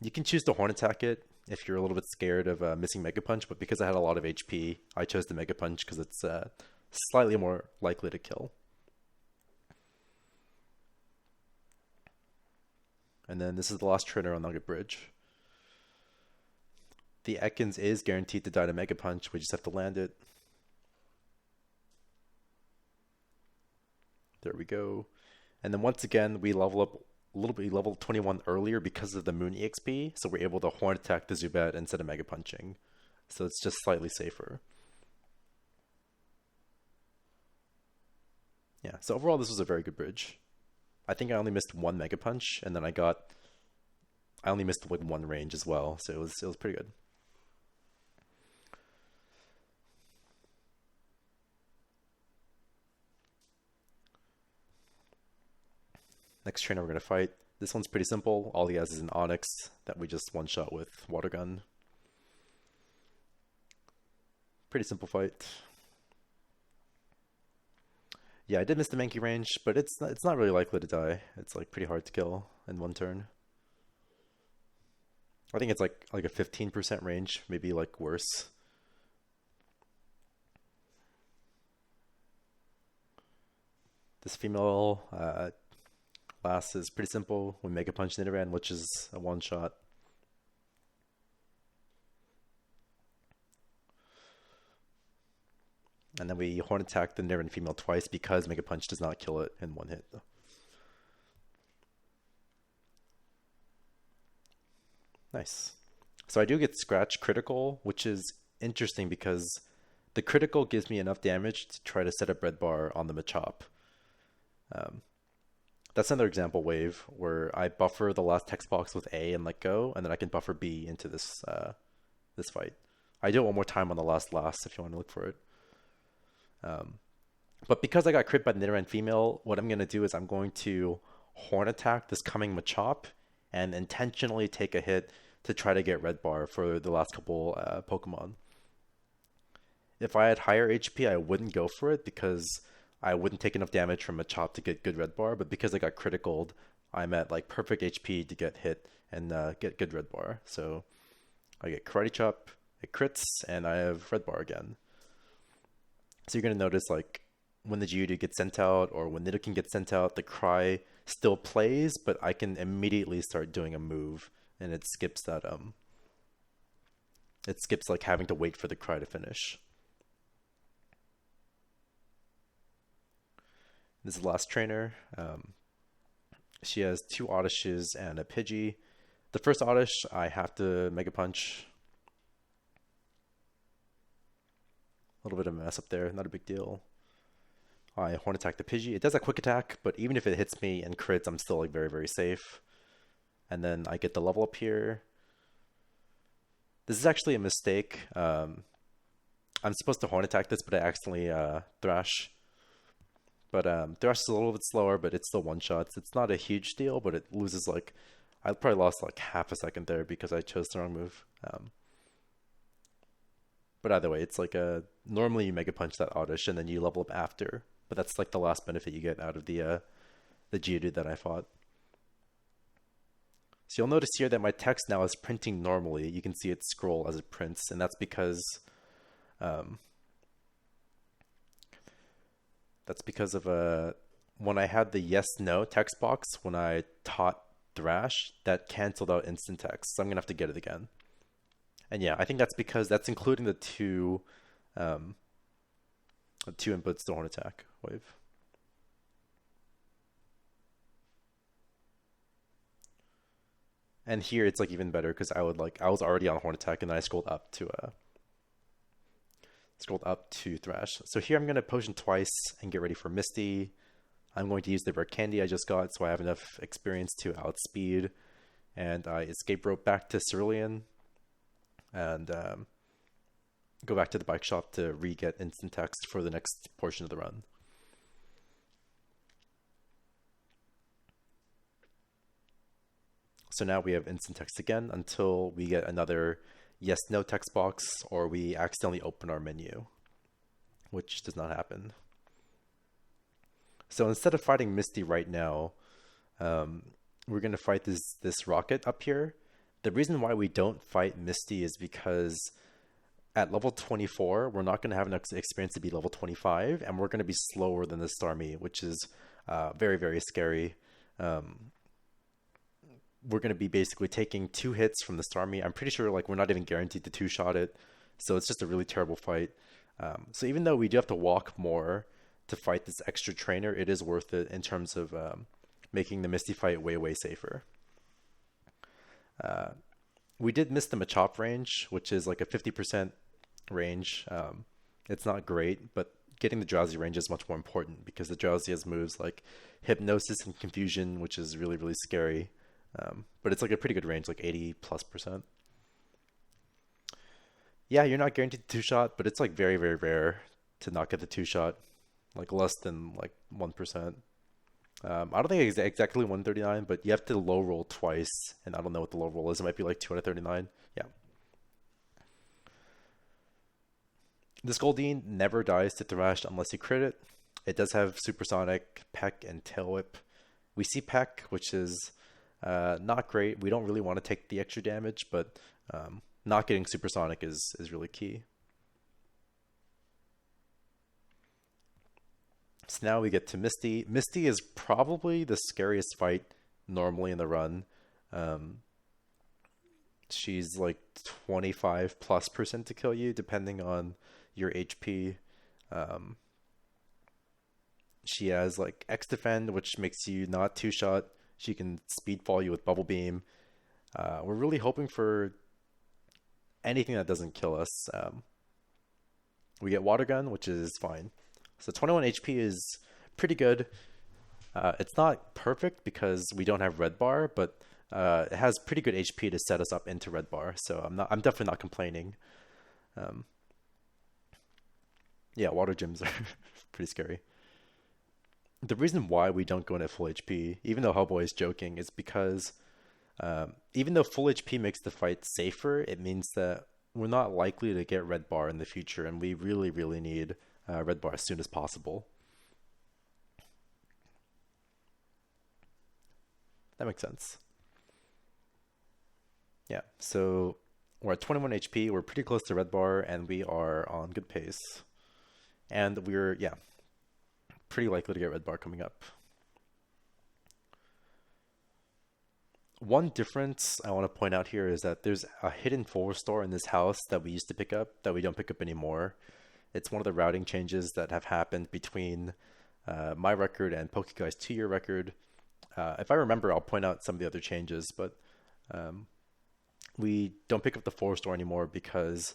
You can choose to Horn Attack it if you're a little bit scared of missing Mega Punch, but because I had a lot of HP, I chose the Mega Punch because it's slightly more likely to kill. And then this is the last trainer on Nugget Bridge. The Ekans is guaranteed to die to Mega Punch, we just have to land it. There we go. And then once again, we level up a little bit, level 21 earlier because of the Moon EXP, so we're able to Horn Attack the Zubat instead of Mega Punching. So it's just slightly safer. Yeah, so overall this was a very good bridge. I think I only missed 1 Mega Punch, and then I only missed like 1 range as well, so it was pretty good. Next trainer we're going to fight. This one's pretty simple. All he has is an Onyx that we just one-shot with Water Gun. Pretty simple fight. Yeah, I did miss the Mankey range, but it's not really likely to die. It's like pretty hard to kill in one turn. I think it's like a 15% range, maybe like worse. This female class is pretty simple. We Mega Punch Nidoran, which is a one shot. And then we Horn Attack the Nidoran female twice because Mega Punch does not kill it in one hit. Nice. So I do get Scratch critical, which is interesting because the critical gives me enough damage to try to set up Red Bar on the Machop. Um, that's another example wave where I buffer the last text box with A and let go, and then I can buffer B into this fight. I do it one more time on the last if you want to look for it. But because I got crit by the Nidoran female, what I'm going to do is I'm going to Horn Attack this coming Machop and intentionally take a hit to try to get Red Bar for the last couple Pokemon. If I had higher HP, I wouldn't go for it because I wouldn't take enough damage from Machop to get good Red Bar, but because I got criticaled, I'm at like perfect HP to get hit and get good Red Bar. So I get Karate Chop, it crits, and I have Red Bar again. So you're going to notice like when the Geodude gets sent out or when Nidoking gets sent out, the Cry still plays, but I can immediately start doing a move and it skips that it skips like having to wait for the Cry to finish. This is the last trainer. She has 2 Oddishes and a Pidgey. The first Oddish, I have to Mega Punch. A little bit of a mess up there, not a big deal. I Horn Attack the Pidgey. It does a quick attack, but even if it hits me and crits, I'm still like very, very safe. And then I get the level up here. This is actually a mistake. I'm supposed to Horn Attack this, but I accidentally Thrash. But Thrash is a little bit slower, but it's still one shots. It's not a huge deal, but it loses like I probably lost like half a second there because I chose the wrong move. But either way, it's like normally you Mega Punch that Oddish and then you level up after. But that's like the last benefit you get out of the Geodude that I fought. So you'll notice here that my text now is printing normally. You can see it scroll as it prints, and that's because of when I had the yes no text box when I taught Thrash, that canceled out instant text. So I'm gonna have to get it again. And yeah, I think that's because that's including the two inputs to Horn Attack wave. And here it's like even better because I was already on Horn Attack and then I scrolled up to Thrash. So here I'm gonna potion twice and get ready for Misty. I'm going to use the rare candy I just got so I have enough experience to outspeed. And I escape rope back to Cerulean and go back to the bike shop to re-get instant text for the next portion of the run. So now we have instant text again until we get another yes no text box or we accidentally open our menu, which does not happen. So instead of fighting Misty right now, we're going to fight this rocket up here. The reason why we don't fight Misty is because at level 24, we're not going to have enough experience to be level 25, and we're going to be slower than the Starmie, which is very, very scary. We're going to be basically taking 2 hits from the Starmie. I'm pretty sure like we're not even guaranteed to 2-shot it, so it's just a really terrible fight. So even though we do have to walk more to fight this extra trainer, it is worth it in terms of making the Misty fight way, way safer. We did miss the Machop range, which is like a 50% range. It's not great, but getting the Drowsy range is much more important because the Drowsy has moves like Hypnosis and Confusion, which is really, really scary. But it's like a pretty good range, like 80+%. Yeah, you're not guaranteed the 2-shot, but it's like very, very rare to not get the 2-shot, like less than like 1%. I don't think it's exactly 139, but you have to low roll twice, and I don't know what the low roll is. It might be like 239. Yeah. This Goldeen never dies to Thrash unless you crit it. It does have Supersonic, Peck, and Tail Whip. We see Peck, which is not great. We don't really want to take the extra damage, but not getting Supersonic is really key. So now we get to Misty. Misty is probably the scariest fight normally in the run. She's like 25+% to kill you, depending on your HP. She has like X defend, which makes you not two-shot. She can speed fall you with Bubble Beam. We're really hoping for anything that doesn't kill us. We get Water Gun, which is fine. So 21 HP is pretty good. It's not perfect because we don't have Red Bar, but it has pretty good HP to set us up into Red Bar. So I'm definitely not complaining. Yeah, Water Gyms are pretty scary. The reason why we don't go in at full HP, even though Hellboy is joking, is because even though full HP makes the fight safer, it means that we're not likely to get Red Bar in the future, and we really, really need Red Bar as soon as possible. That makes sense. Yeah, so we're at 21 HP, we're pretty close to Red Bar, and we are on good pace. And we're, yeah, pretty likely to get Red Bar coming up. One difference I want to point out here is that there's a hidden forward store in this house that we used to pick up that we don't pick up anymore. It's one of the routing changes that have happened between my record and PokeGuy's 2-year record. If I remember, I'll point out some of the other changes, but we don't pick up the forward store anymore because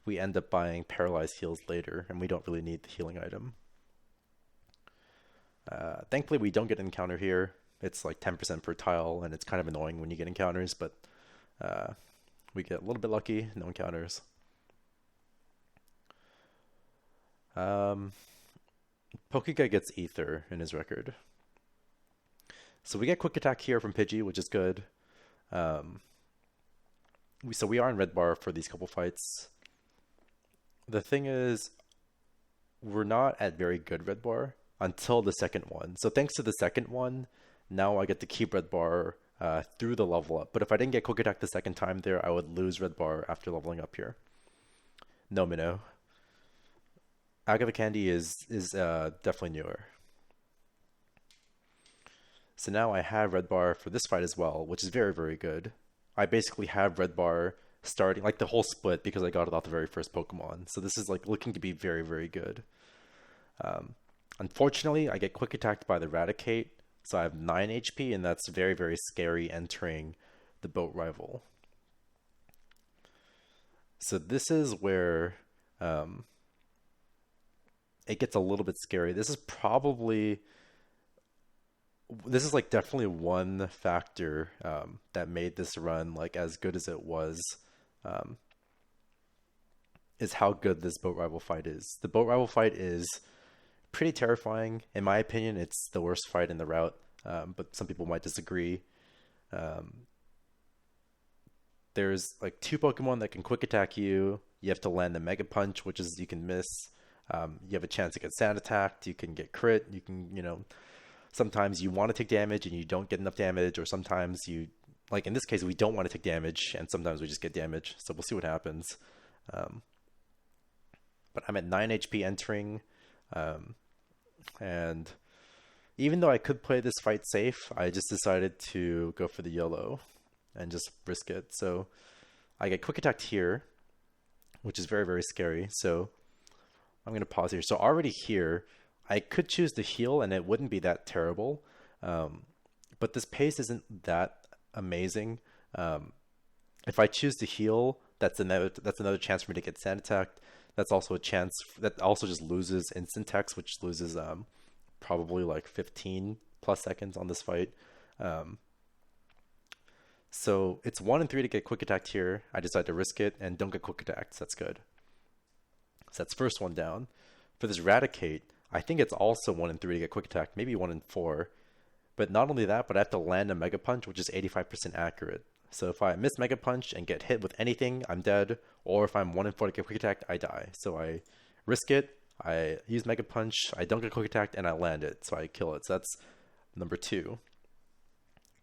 we end up buying paralyzed heals later, and we don't really need the healing item. Thankfully, we don't get an encounter here. It's like 10% per tile, and it's kind of annoying when you get encounters, but we get a little bit lucky, no encounters. Pokeguy gets Ether in his record. So we get Quick Attack here from Pidgey, which is good. So we are in Red Bar for these couple fights. The thing is, we're not at very good Red Bar until the second one. So thanks to the second one, now I get to keep Red Bar through the level up. But if I didn't get Quick Attack the second time there, I would lose Red Bar after leveling up here. No minnow. Agatha Candy is definitely newer. So now I have Red Bar for this fight as well, which is very, very good. I basically have Red Bar starting, like the whole split, because I got it off the very first Pokemon. So this is like looking to be very, very good. Unfortunately, I get Quick Attacked by the Raticate, so I have 9 HP, and that's very, very scary entering the Boat Rival. So this is where it gets a little bit scary. This is like definitely one factor that made this run like as good as it was, is how good this Boat Rival fight is. The Boat Rival fight is pretty terrifying. In my opinion, it's the worst fight in the route, but some people might disagree. There's like 2 Pokemon that can Quick Attack you. You have to land the Mega Punch, which is you can miss. You have a chance to get Sand attacked. You can get crit. You can, sometimes you want to take damage and you don't get enough damage, or sometimes you, like in this case, we don't want to take damage and sometimes we just get damage. So we'll see what happens. But I'm at 9 HP entering. And even though I could play this fight safe, I just decided to go for the YOLO and just risk it. So I get Quick Attacked here, which is very, very scary. So I'm going to pause here. So already here, I could choose to heal and it wouldn't be that terrible. But this pace isn't that amazing. If I choose to heal, that's another chance for me to get Sand attacked. That's also a chance that also just loses instant text, which loses probably like 15+ seconds on this fight. So it's 1 in 3 to get Quick Attacked here. I decide to risk it and don't get Quick Attacked. So that's good. So that's first one down. For this Raticate, I think it's also 1 in 3 to get Quick Attack, maybe 1 in 4. But not only that, but I have to land a Mega Punch, which is 85% accurate. So if I miss Mega Punch and get hit with anything, I'm dead. Or if I'm 1 in 4 to get Quick Attack, I die. So I risk it. I use Mega Punch, I don't get quick attacked, and I land it, so I kill it. So that's number 2.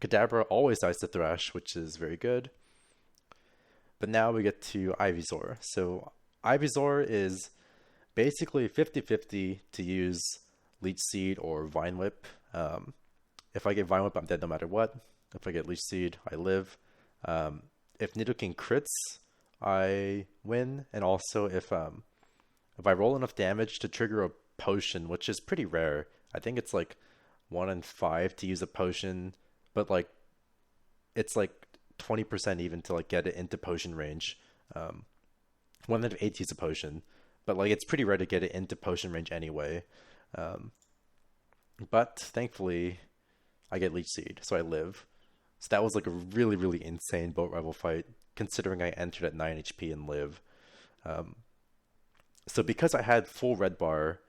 Kadabra always dies to Thrash, which is very good. But now we get to Ivysaur. So Ivysaur is basically 50-50 to use Leech Seed or Vine Whip. If I get Vine Whip, I'm dead no matter what. If I get Leech Seed, I live. If Nidoking crits, I win. And also if I roll enough damage to trigger a potion, which is pretty rare. I think it's like 1 in 5 to use a potion, but like it's like 20% even to like get it into potion range. 1 out of 8 to use a potion, but like it's pretty rare to get it into potion range anyway. But thankfully, I get Leech Seed, so I live. So that was like a really, really insane boat rival fight, considering I entered at 9 HP and live. So because I had full red bar,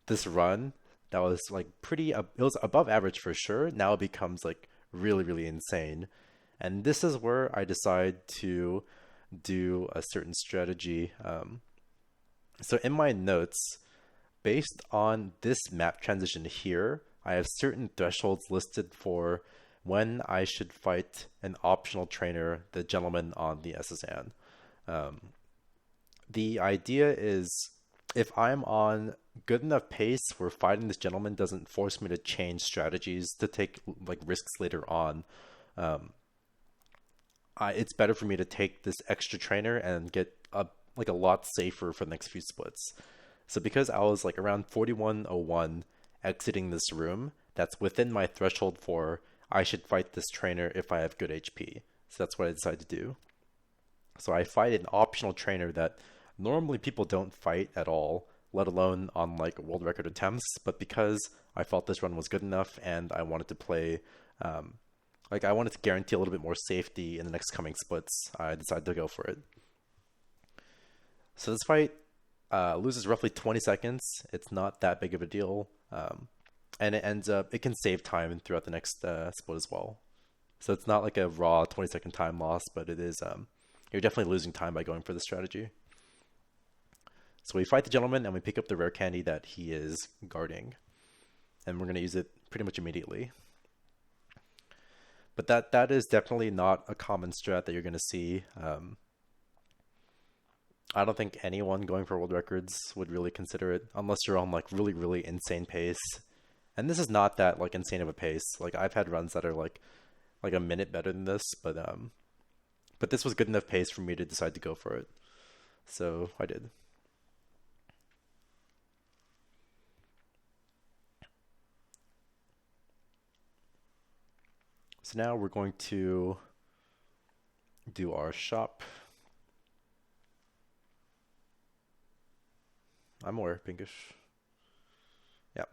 this run that was like it was above average for sure. Now it becomes like really, really insane. And this is where I decide to do a certain strategy. So in my notes, based on this map transition here, I have certain thresholds listed for when I should fight an optional trainer, the gentleman on the SSN. The idea is if I'm on good enough pace where fighting this gentleman doesn't force me to change strategies to take like risks later on, it's better for me to take this extra trainer and get a lot safer for the next few splits. So because I was like around 4101 exiting this room, that's within my threshold for I should fight this trainer if I have good HP. So that's what I decided to do. So I fight an optional trainer that normally people don't fight at all, let alone on like world record attempts. But because I felt this run was good enough and I wanted to play, I wanted to guarantee a little bit more safety in the next coming splits, I decided to go for it. So this fight loses roughly 20 seconds. It's not that big of a deal. And it can save time throughout the next split as well. So it's not like a raw 20-second time loss, but it is, you're definitely losing time by going for the strategy. So we fight the gentleman and we pick up the rare candy that he is guarding. And we're going to use it pretty much immediately. But that is definitely not a common strat that you're going to see. I don't think anyone going for world records would really consider it unless you're on like really, really insane pace. And this is not that like insane of a pace. Like I've had runs that are like a minute better than this, but this was good enough pace for me to decide to go for it. So I did. So now we're going to do our shop. I'm aware, pinkish. Yeah.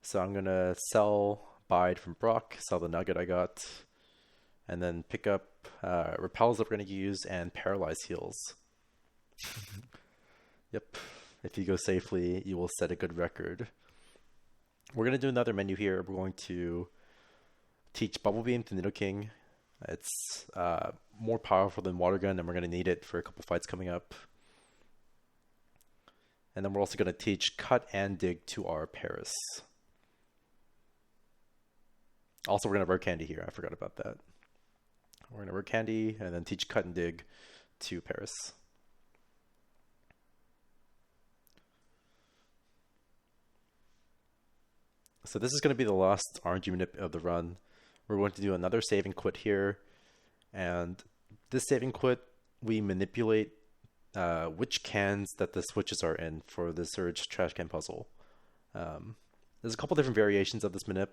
So I'm gonna sell Bide from Brock, sell the nugget I got, and then pick up repels that we're gonna use and paralyze heals. Yep. If you go safely, you will set a good record. We're going to do another menu here. We're going to teach Bubble Beam to Nidoking. It's more powerful than Water Gun, and we're going to need it for a couple fights coming up. And then we're also going to teach Cut and Dig to our Paris. Also, we're going to rare candy here. I forgot about that. We're going to rare candy and then teach Cut and Dig to Paris. So this is going to be the last RNG manip of the run. We're going to do another save and quit here. And this save and quit, we manipulate which cans that the switches are in for the Surge trash can puzzle. There's a couple different variations of this manip.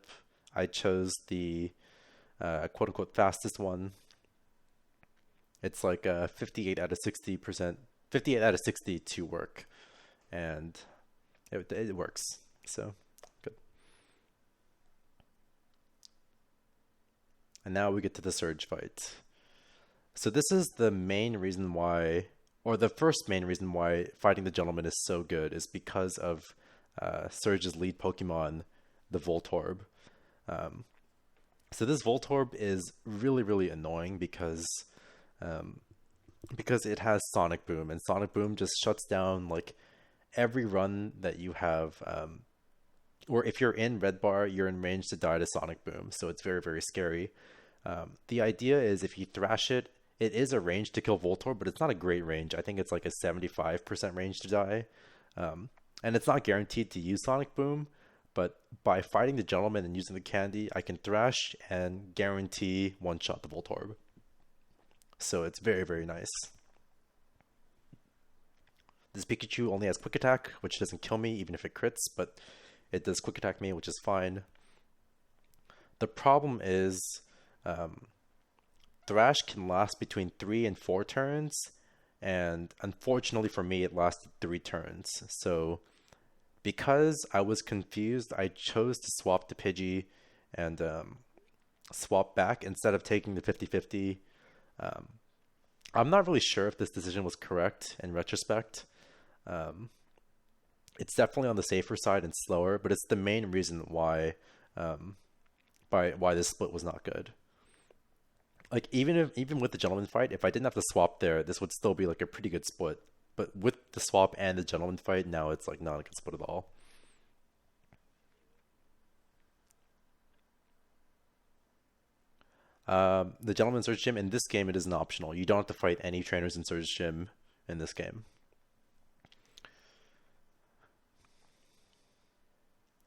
I chose the quote-unquote fastest one. It's like 58 out of 60%, 58 out of 60 to work. And it works. So good. And now we get to the Surge fight. So this is the main reason why, or the first main reason why fighting the gentleman is so good is because of Surge's lead Pokemon, the Voltorb. So this Voltorb is really, really annoying because because it has Sonic Boom, and Sonic Boom just shuts down like every run that you have. Or if you're in red bar, you're in range to die to Sonic Boom, so it's very, very scary. The idea is if you thrash it, it is a range to kill Voltorb, but it's not a great range. I think it's like a 75% range to die. Um, and it's not guaranteed to use Sonic Boom, but by fighting the gentleman and using the candy, I can thrash and guarantee one shot the Voltorb. So it's very, very nice. This Pikachu only has quick attack, which doesn't kill me even if it crits, but it does quick attack me, which is fine. The problem is um, Thrash can last between 3 and 4 turns, and unfortunately for me, it lasted 3 turns. So because I was confused, I chose to swap to Pidgey and swap back instead of taking the 50-50. Um, I'm not really sure if this decision was correct in retrospect. Um, it's definitely on the safer side and slower, but it's the main reason um, why this split was not good. Like even with the gentleman fight, if I didn't have to swap there, this would still be like a pretty good split. But with the swap and the gentleman fight, now it's like not a good split at all. The gentleman search gym in this game, it isn't optional. You don't have to fight any trainers in search gym in this game.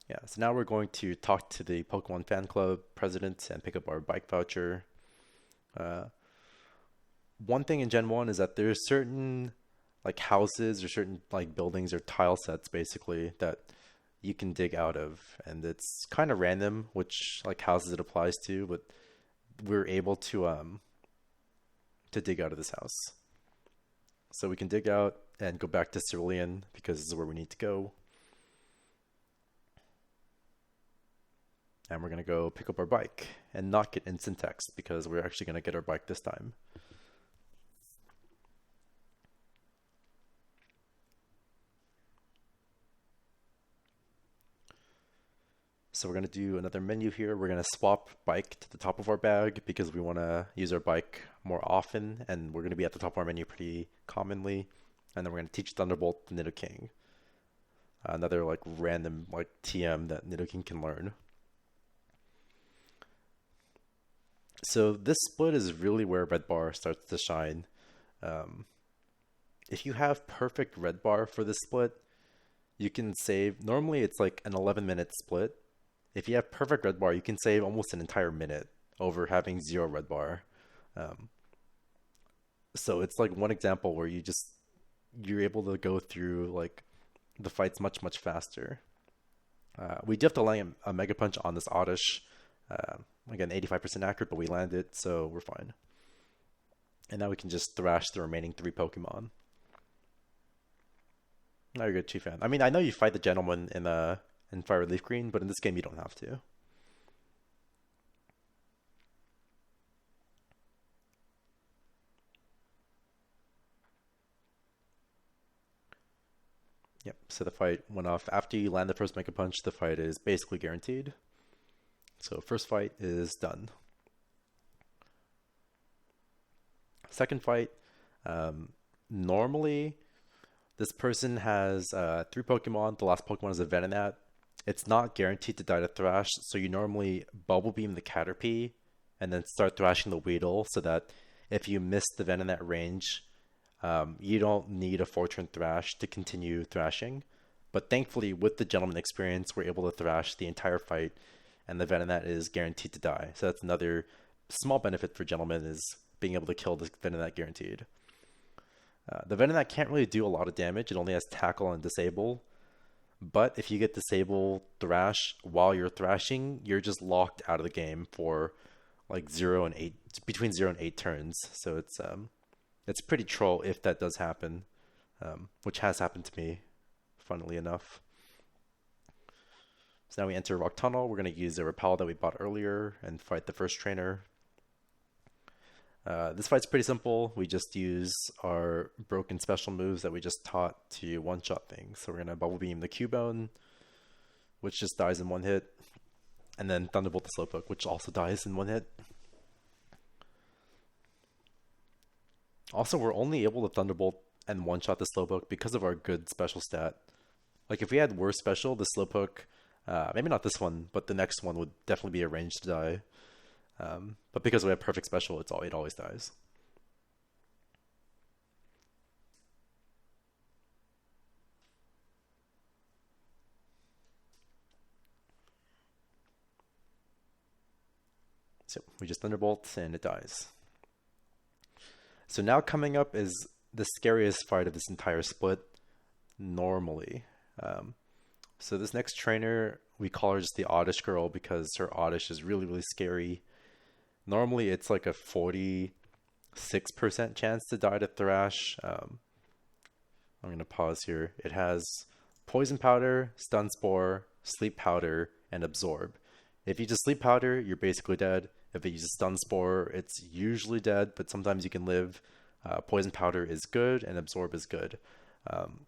Yeah, so now we're going to talk to the Pokemon fan club president and pick up our bike voucher. Uh, One thing in Gen 1 is that there's certain like houses or certain like buildings or tile sets basically that you can dig out of, and it's kind of random which like houses it applies to, but we're able to dig out of this house. So we can dig out and go back to Cerulean because this is where we need to go. And we're gonna go pick up our bike and not get instant text because we're actually gonna get our bike this time. So we're going to do another menu here. We're going to swap bike to the top of our bag because we want to use our bike more often, and we're going to be at the top of our menu pretty commonly. And then we're going to teach Thunderbolt to Nidoking. Another like random like TM that Nidoking can learn. So this split is really where Red Bar starts to shine. Um, if you have perfect Red Bar for this split, you can save. Normally it's like an 11-minute split. If you have perfect red bar, you can save almost an entire minute over having zero red bar. Um, so it's like one example where you're able to go through like the fights much much faster. We do have to land a mega punch on this Oddish. Uh, Again, 85% accurate, but we land it, so we're fine. And now we can just thrash the remaining 3 Pokemon. Now you're good, Chief Fan. I mean, I know you fight the gentleman in Fire Leaf Green, but in this game you don't have to. Yep, so the fight went off. After you land the first Mega Punch, the fight is basically guaranteed. So first fight is done. Second fight, normally this person has 3 Pokemon. The last Pokemon is a Venonat. It's not guaranteed to die to Thrash, so you normally Bubble Beam the Caterpie and then start thrashing the Weedle so that if you miss the Venonat range, you don't need a 4-turn Thrash to continue thrashing. But thankfully, with the Gentleman experience, we're able to thrash the entire fight, and the Venonat is guaranteed to die. So that's another small benefit for Gentleman, is being able to kill the Venonat guaranteed. The Venonat can't really do a lot of damage. It only has Tackle and Disable. But if you get Disable Thrash while you're thrashing, you're just locked out of the game for like 0 and 8, between 0 and 8 turns. So it's pretty troll if that does happen, which has happened to me, funnily enough. So now we enter Rock Tunnel. We're going to use the Repel that we bought earlier and fight the first trainer. This fight's pretty simple. We just use our broken special moves that we just taught to one-shot things. So we're going to Bubble Beam the Cubone, which just dies in one hit. And then Thunderbolt the Slowpoke, which also dies in one hit. Also, we're only able to Thunderbolt and one-shot the Slowpoke because of our good special stat. Like if we had worse special, the Slowpoke, maybe not this one, but the next one would definitely be arranged to die. But because we have perfect special, it always dies. So we just Thunderbolt and it dies. So now coming up is the scariest fight of this entire split normally. Um, so this next trainer, we call her just the Oddish Girl because her Oddish is really, really scary. Normally it's like a 46% chance to die to Thrash. I'm going to pause here. It has Poison Powder, Stun Spore, Sleep Powder, and Absorb. If you just Sleep Powder, you're basically dead. If it uses Stun Spore, it's usually dead, but sometimes you can live. Poison Powder is good, and Absorb is good. Um,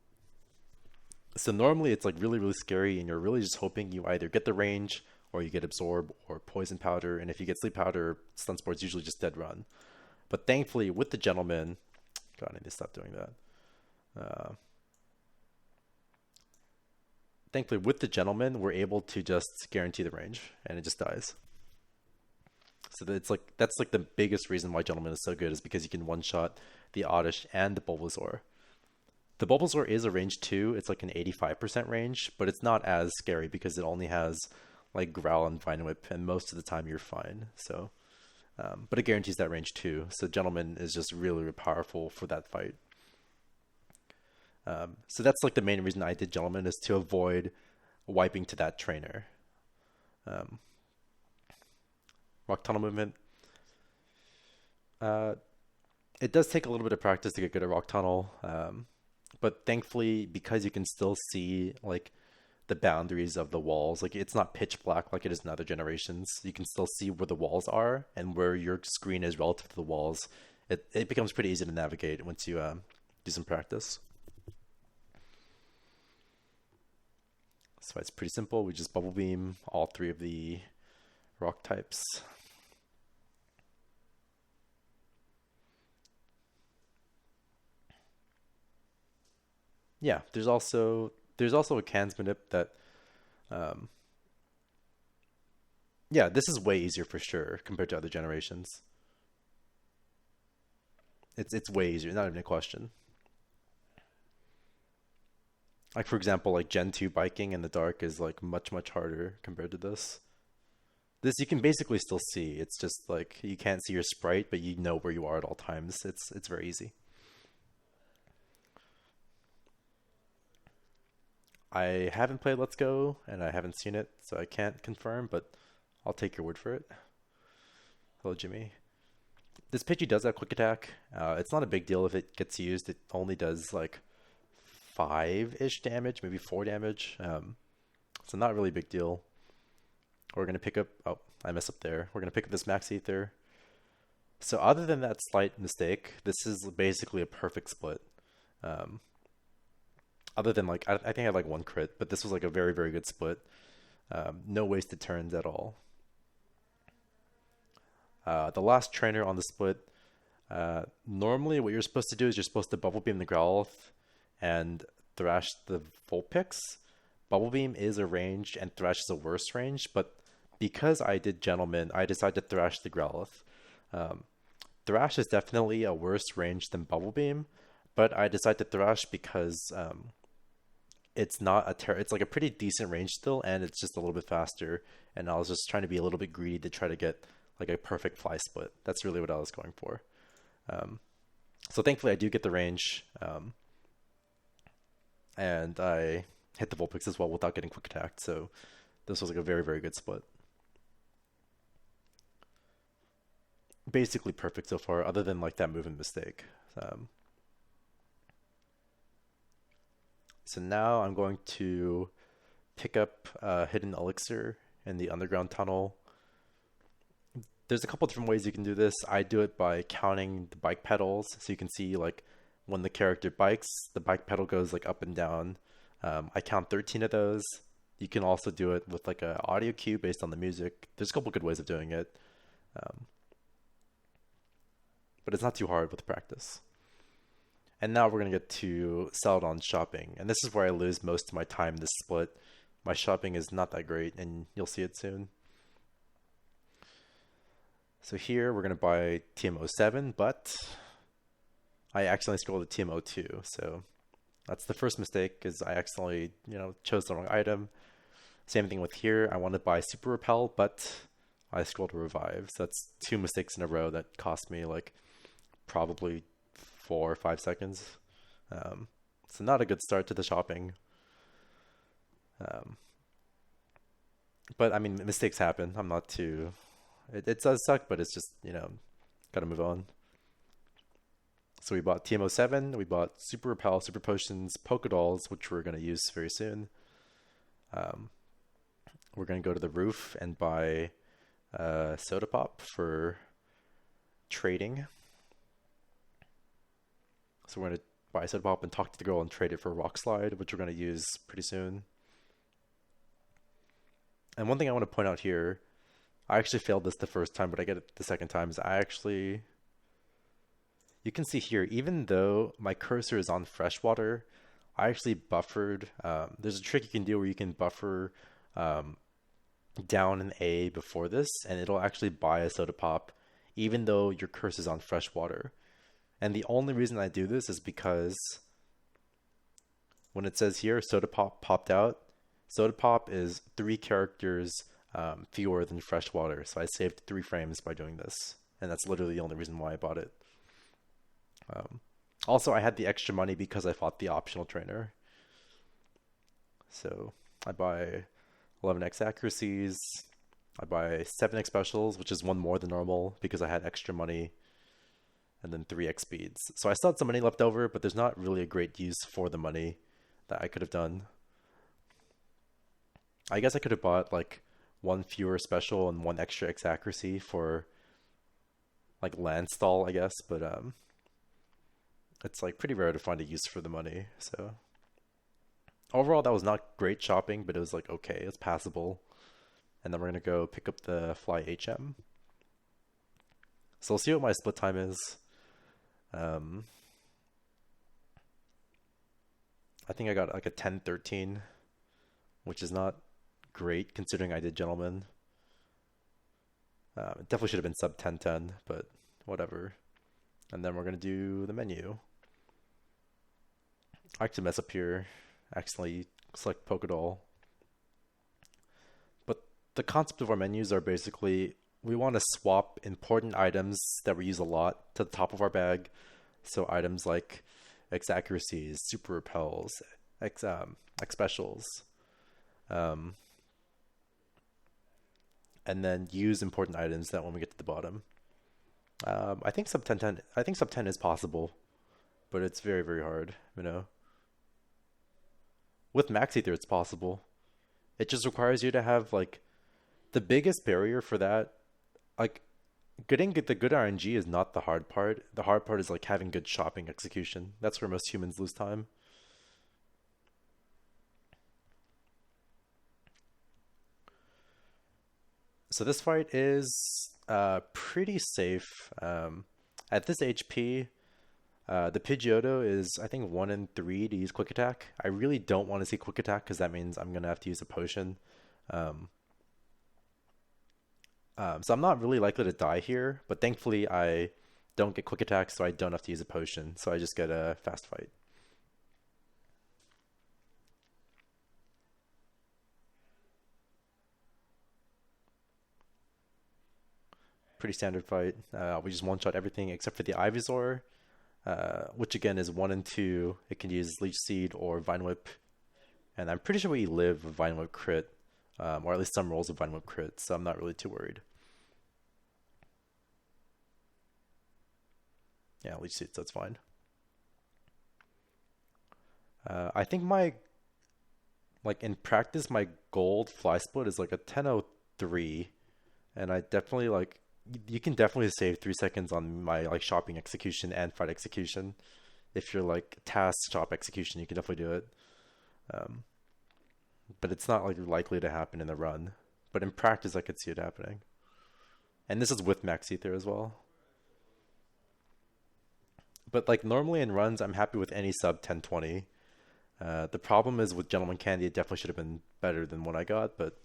so normally it's like really, really scary, and you're really just hoping you either get the range, or you get Absorb, or Poison Powder, and if you get Sleep Powder, Stun Spore is usually just dead run. But thankfully, with the Gentleman, God, I need to stop doing that. Uh, Thankfully, with the Gentleman, we're able to just guarantee the range, and it just dies. So that's like the biggest reason why Gentleman is so good is because you can one shot the Oddish and the Bulbasaur. The Bulbasaur is a range too. It's like an 85% range, but it's not as scary because it only has like Growl and Vine Whip, and most of the time you're fine. So, but it guarantees that range too. So Gentleman is just really, really powerful for that fight. So that's like the main reason I did Gentleman is to avoid wiping to that trainer. Um, Rock Tunnel movement. Uh, it does take a little bit of practice to get good at Rock Tunnel, but thankfully because you can still see like the boundaries of the walls, like it's not pitch black like it is in other generations. You can still see where the walls are and where your screen is relative to the walls. It becomes pretty easy to navigate once you do some practice. So it's pretty simple. We just Bubble Beam all three of the rock types. Yeah, there's also a cans manip that um, yeah, this is way easier for sure compared to other generations. It's way easier, not even a question. Like for example, like Gen 2 biking in the dark is like much harder compared to this. This you can basically still see. It's just like you can't see your sprite, but you know where you are at all times. It's very easy. I haven't played Let's Go and I haven't seen it, so I can't confirm, but I'll take your word for it. Hello, Jimmy. This Pidgey does have quick attack. It's not a big deal if it gets used. It only does like five-ish damage, maybe four damage. So not really a big deal. We're gonna pick up. Oh, I messed up there. We're gonna pick up this Max Ether. So other than that slight mistake, this is basically a perfect split. Um, Other than like I think I had like one crit, but this was like a very good split. No wasted turns at all. The last trainer on the split. Normally, what you're supposed to do is you're supposed to Bubble Beam the Growlithe and Thrash the Vulpix. Bubble Beam is a range and Thrash is a worse range, but because I did Gentleman, I decided to Thrash the Growlithe. Um, Thrash is definitely a worse range than Bubble Beam, but I decided to Thrash because it's not it's like a pretty decent range still, and it's just a little bit faster. And I was just trying to be a little bit greedy to try to get like a perfect fly split. That's really what I was going for. Um, so thankfully, I do get the range, and I hit the Vulpix as well without getting quick attacked. So this was like a very good split. Basically perfect so far, other than like that movement mistake. Um, so now I'm going to pick up hidden elixir in the underground tunnel. There's a couple different ways you can do this. I do it by counting the bike pedals, so you can see like when the character bikes, the bike pedal goes like up and down. I count 13 of those. You can also do it with like a audio cue based on the music. There's a couple good ways of doing it, um, but it's not too hard with practice. And now we're going to get to Celadon shopping. And this is where I lose most of my time this split. My shopping is not that great, and you'll see it soon. So here we're going to buy TM07, but I accidentally scrolled to TM02. So that's the first mistake, is I accidentally, chose the wrong item. Same thing with here. I want to buy Super Repel, but I scrolled to Revive. So that's 2 mistakes in a row that cost me like probably 4 or 5 seconds. So not a good start to the shopping. But I mean, mistakes happen. I'm not too. It does suck, but it's just, gotta move on. So we bought TM07, we bought Super Repel, Super Potions, Pokedolls, which we're going to use very soon. We're going to go to the roof and buy Soda Pop for trading. So we're going to buy Soda Pop and talk to the girl and trade it for Rock Slide, which we're going to use pretty soon. And one thing I want to point out here, I actually failed this the first time, but I get it the second time, is you can see here, even though my cursor is on freshwater, I actually buffered. There's a trick you can do where you can buffer down an A before this, and it'll actually buy a Soda Pop, even though your cursor is on freshwater. And the only reason I do this is because when it says here, Soda Pop popped out, Soda Pop is 3 characters fewer than freshwater. So I saved 3 frames by doing this. And that's literally the only reason why I bought it. Also, I had the extra money because I fought the optional trainer. So I buy 11x accuracies. I buy 7x specials, which is 1 more than normal because I had extra money. And then 3x speeds. So I still had some money left over, but there's not really a great use for the money that I could have done. I guess I could have bought like 1 fewer special and 1 extra X accuracy for like land stall, I guess, but it's like pretty rare to find a use for the money. So overall, that was not great shopping, but it was like okay, it's passable. And then we're gonna go pick up the Fly HM. So we'll see what my split time is. I think I got like a 10-13, which is not great considering I did Gentleman. It definitely should have been sub 10-10, but whatever. And then we're going to do the menu. I actually mess up here, accidentally select Pokédoll. But the concept of our menus are basically, we want to swap important items that we use a lot to the top of our bag. So items like X accuracies, super repels, X specials. And then use important items that when we get to the bottom. I think sub 10-10, I think sub 10 is possible, but it's very, very hard, With Max Ether, it's possible. It just requires you to have like the biggest barrier for that. Like getting the good RNG is not the hard part. The hard part is like having good shopping execution. That's where most humans lose time. So this fight is pretty safe. At this HP, the Pidgeotto is, I think, 1 in 3 to use Quick Attack. I really don't want to see Quick Attack because that means I'm going to have to use a potion. So I'm not really likely to die here, but thankfully I don't get Quick Attack, so I don't have to use a potion. So I just get a fast fight. Pretty standard fight. We just one-shot everything except for the Ivysaur, which again is 1 and 2. It can use Leech Seed or Vine Whip, and I'm pretty sure we live Vine Whip crit, or at least some rolls of Vine Whip crit, so I'm not really too worried. Yeah, Leech Seed, so that's fine. I think in practice, my gold fly split is like a 10:03, and I definitely you can definitely save 3 seconds on my shopping execution and fight execution. If you're task shop execution, you can definitely do it. But it's not likely to happen in the run. But in practice, I could see it happening. And this is with Max Ether as well. But like normally in runs, I'm happy with any sub 1020. The problem is with Gentleman Candy, it definitely should have been better than what I got, but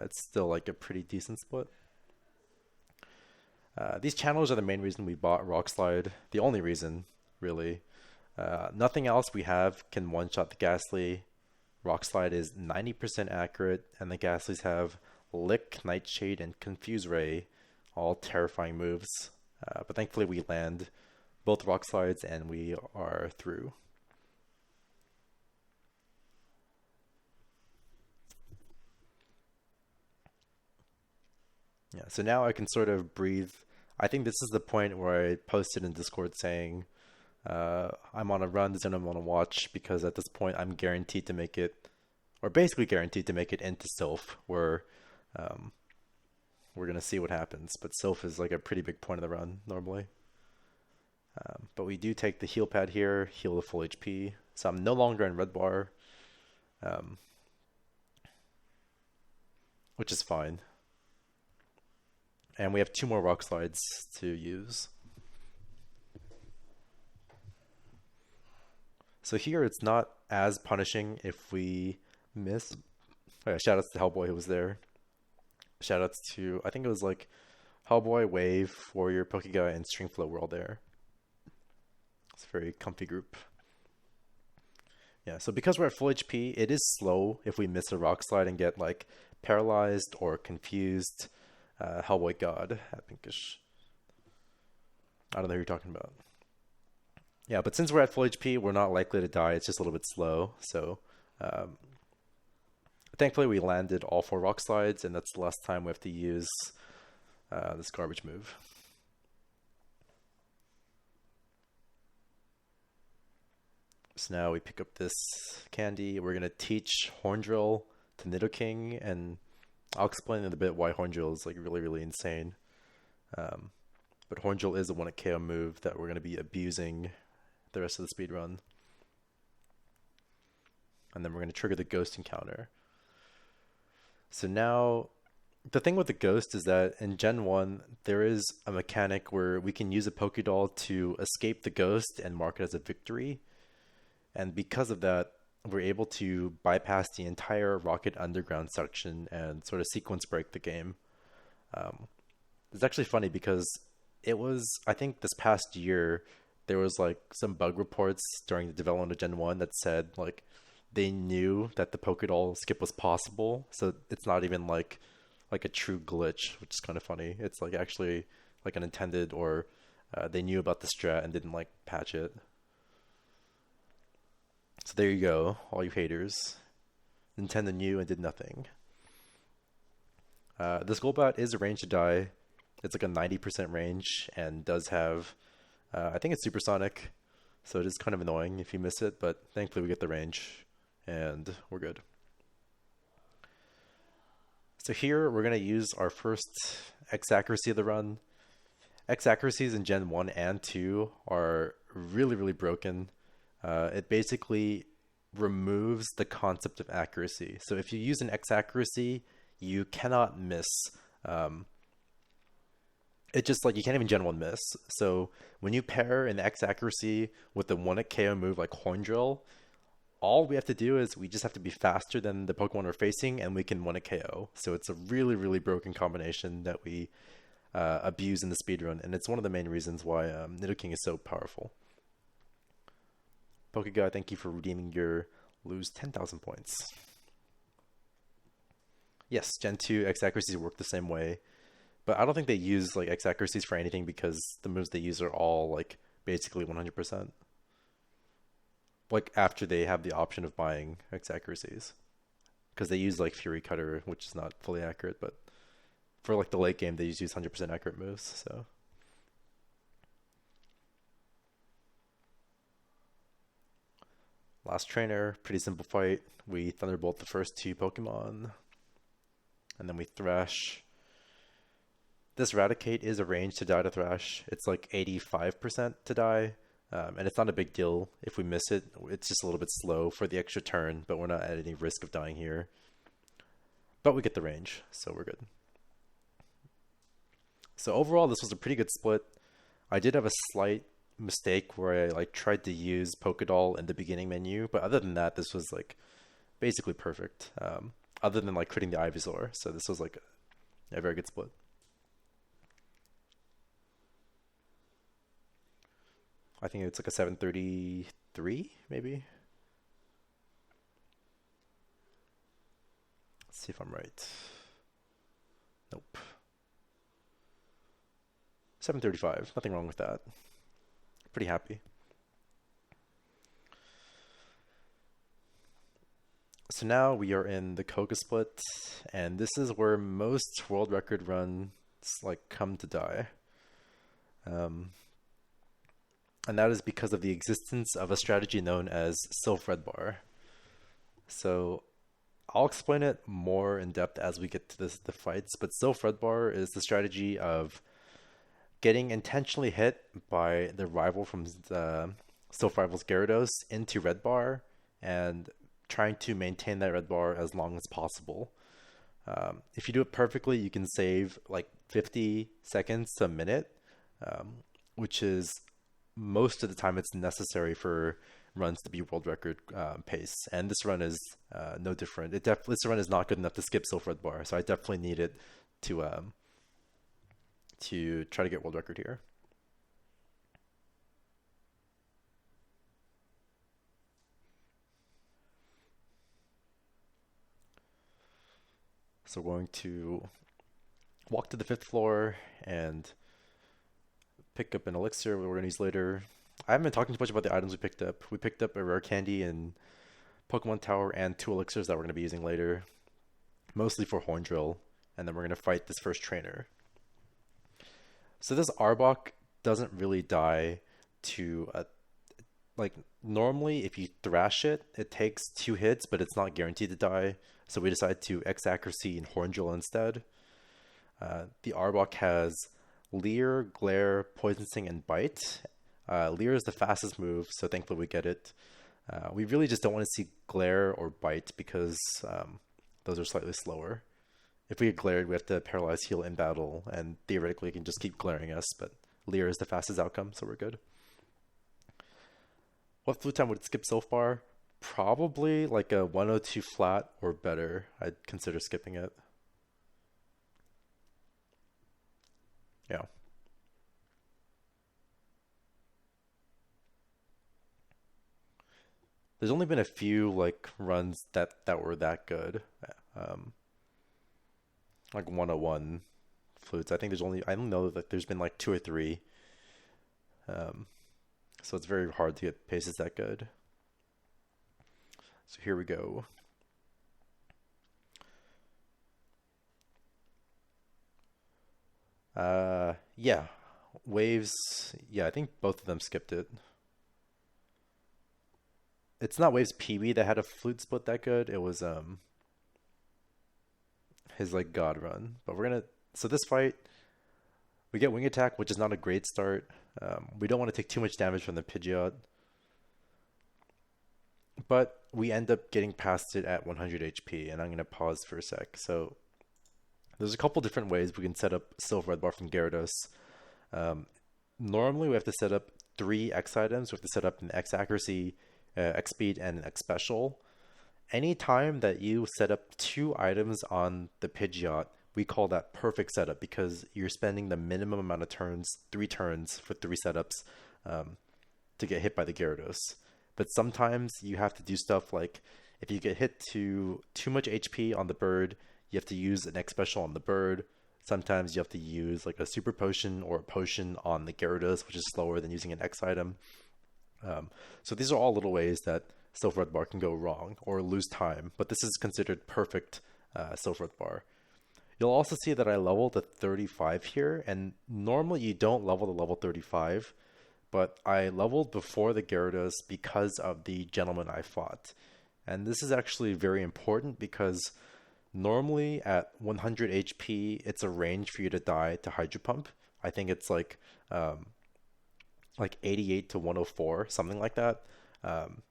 it's still like a pretty decent split. These channels are the main reason we bought Rock Slide. The only reason, really. Nothing else we have can one-shot the Ghastly. Rock Slide is 90% accurate, and the Ghastlies have Lick, Nightshade, and Confuse Ray, all terrifying moves. But thankfully we land both Rock Slides and we are through. Yeah, so now I can sort of breathe. I think this is the point where I posted in Discord saying, I'm on a run, this is what I'm on a watch, because at this point I'm guaranteed to make it, or basically guaranteed to make it into Sylph, where we're going to see what happens. But Sylph is like a pretty big point of the run normally. But we do take the heal pad here, heal the full HP. So I'm no longer in red bar, which is fine. And we have 2 more rock slides to use. So here it's not as punishing if we miss. Oh yeah, shout outs to Hellboy who was there. Shout outs to, I think it was like Hellboy, Wave, Warrior, Pokeguy, and Stringflow were all there. It's a very comfy group. Yeah, so because we're at full HP, it is slow if we miss a rock slide and get like paralyzed or confused. Hellboy God at Pinkish. I don't know who you're talking about. Yeah, but since we're at full HP, we're not likely to die. It's just a little bit slow. So thankfully we landed all 4 rock slides, and that's the last time we have to use this garbage move. So now we pick up this candy. We're going to teach Horn Drill to Nidoking, and I'll explain in a bit why Horn Drill is like really, really insane. But Horn Drill is a 1-hit KO move that we're going to be abusing the rest of the speed run. And then we're going to trigger the Ghost encounter. So now, the thing with the Ghost is that in Gen 1, there is a mechanic where we can use a Pokédoll to escape the Ghost and mark it as a victory. And because of that, we're able to bypass the entire Rocket Underground section and sort of sequence break the game. It's actually funny because it was, I think this past year, there was like some bug reports during the development of Gen 1 that said like they knew that the Pokédoll skip was possible. So it's not even like a true glitch, which is kind of funny. It's like actually like an intended, or they knew about the strat and didn't like patch it. So there you go, all you haters. Nintendo knew and did nothing. This Golbat is a range to die. It's like a 90% range and does have, I think it's supersonic, so it is kind of annoying if you miss it, but thankfully we get the range and we're good. So here we're going to use our first X accuracy of the run. X accuracies in Gen 1 and 2 are really, really broken. It basically removes the concept of accuracy. So if you use an X accuracy, you cannot miss. It just like you can't even Gen 1 miss. So when you pair an X accuracy with a 1-hit KO move like Horn Drill, all we have to do is we just have to be faster than the Pokemon we're facing, and we can 1-hit KO. So it's a really, really broken combination that we abuse in the speedrun, and it's one of the main reasons why Nidoking is so powerful. Pokeguy, thank you for redeeming your lose 10,000 points. Yes, Gen 2 X accuracies work the same way, but I don't think they use like X accuracies for anything because the moves they use are all like basically 100%. Like after they have the option of buying X accuracies, because they use like Fury Cutter, which is not fully accurate, but for like the late game they use 100% accurate moves. So. Last trainer, pretty simple fight. We Thunderbolt the first 2 Pokemon, and then we Thrash. This Raticate is a range to die to Thrash. It's like 85% to die, and it's not a big deal if we miss it. It's just a little bit slow for the extra turn, but we're not at any risk of dying here. But we get the range, so we're good. So overall, this was a pretty good split. I did have a slight mistake where I like tried to use Pokédoll in the beginning menu, but other than that, this was like basically perfect. Other than like critting the Ivysaur, so this was like a very good split. I think it's like a 733 maybe. Let's see if I'm right. Nope. 735. Nothing wrong with that. Pretty happy. So now we are in the Koga split, and this is where most world record runs like come to die. Um, and that is because of the existence of a strategy known as Sylph Red Bar. So I'll explain it more in depth as we get to the fights, but Sylph Red Bar is the strategy of getting intentionally hit by the rival from the Sylph Rival's Gyarados into Red Bar and trying to maintain that Red Bar as long as possible. If you do it perfectly, you can save like 50 seconds to a minute, which is most of the time it's necessary for runs to be world record pace. And this run is no different. This run is not good enough to skip Sylph Red Bar, so I definitely need it to try to get world record here. So we're going to walk to the fifth floor and pick up an elixir we're going to use later. I haven't been talking too much about the items we picked up. We picked up a rare candy in Pokemon Tower and two elixirs that we're going to be using later, mostly for Horn Drill, and then we're going to fight this first trainer. So this Arbok doesn't really die to like normally if you thrash it, it takes 2 hits, but it's not guaranteed to die. So we decided to X accuracy and Horn Drill instead. The Arbok has Leer, Glare, Poison Sting, and Bite. Leer is the fastest move, so thankfully we get it. We really just don't want to see Glare or Bite because those are slightly slower. If we get glared, we have to paralyze heal in battle, and theoretically it can just keep glaring us, but Leer is the fastest outcome, so we're good. What flu time would it skip so far? Probably like a 102 flat or better. I'd consider skipping it. Yeah. There's only been a few like runs that were that good. Um, like 101 flutes. I don't know that there's been like two or three. Um, so it's very hard to get paces that good. So here we go. Yeah, waves. Yeah, I think both of them skipped it. It's not waves PB that had a flute split that good. It was his like god run. But we're gonna so this fight we get wing attack, which is not a great start. We don't want to take too much damage from the Pidgeot, but we end up getting past it at 100 HP. And I'm gonna pause for a sec. So there's a couple different ways we can set up Silver Red Bar from Gyarados. Um, Normally, we have to set up 3 X items. We have to set up an X accuracy, X speed, and an X special. Anytime that you set up 2 items on the Pidgeot, we call that perfect setup because you're spending the minimum amount of turns, 3 turns for 3 setups, um, to get hit by the Gyarados. But sometimes you have to do stuff like if you get hit to too much HP on the bird, you have to use an X special on the bird. Sometimes you have to use like a super potion or a potion on the Gyarados, which is slower than using an X item. So these are all little ways that Silph Red Bar can go wrong or lose time, but this is considered perfect Silph Red Bar. You'll also see that I leveled to 35 here, and normally you don't level to level 35, but I leveled before the Gyarados because of the gentleman I fought. And this is actually very important because normally at 100 HP, it's a range for you to die to Hydro Pump. I think it's like 88 to 104, something like that. Um,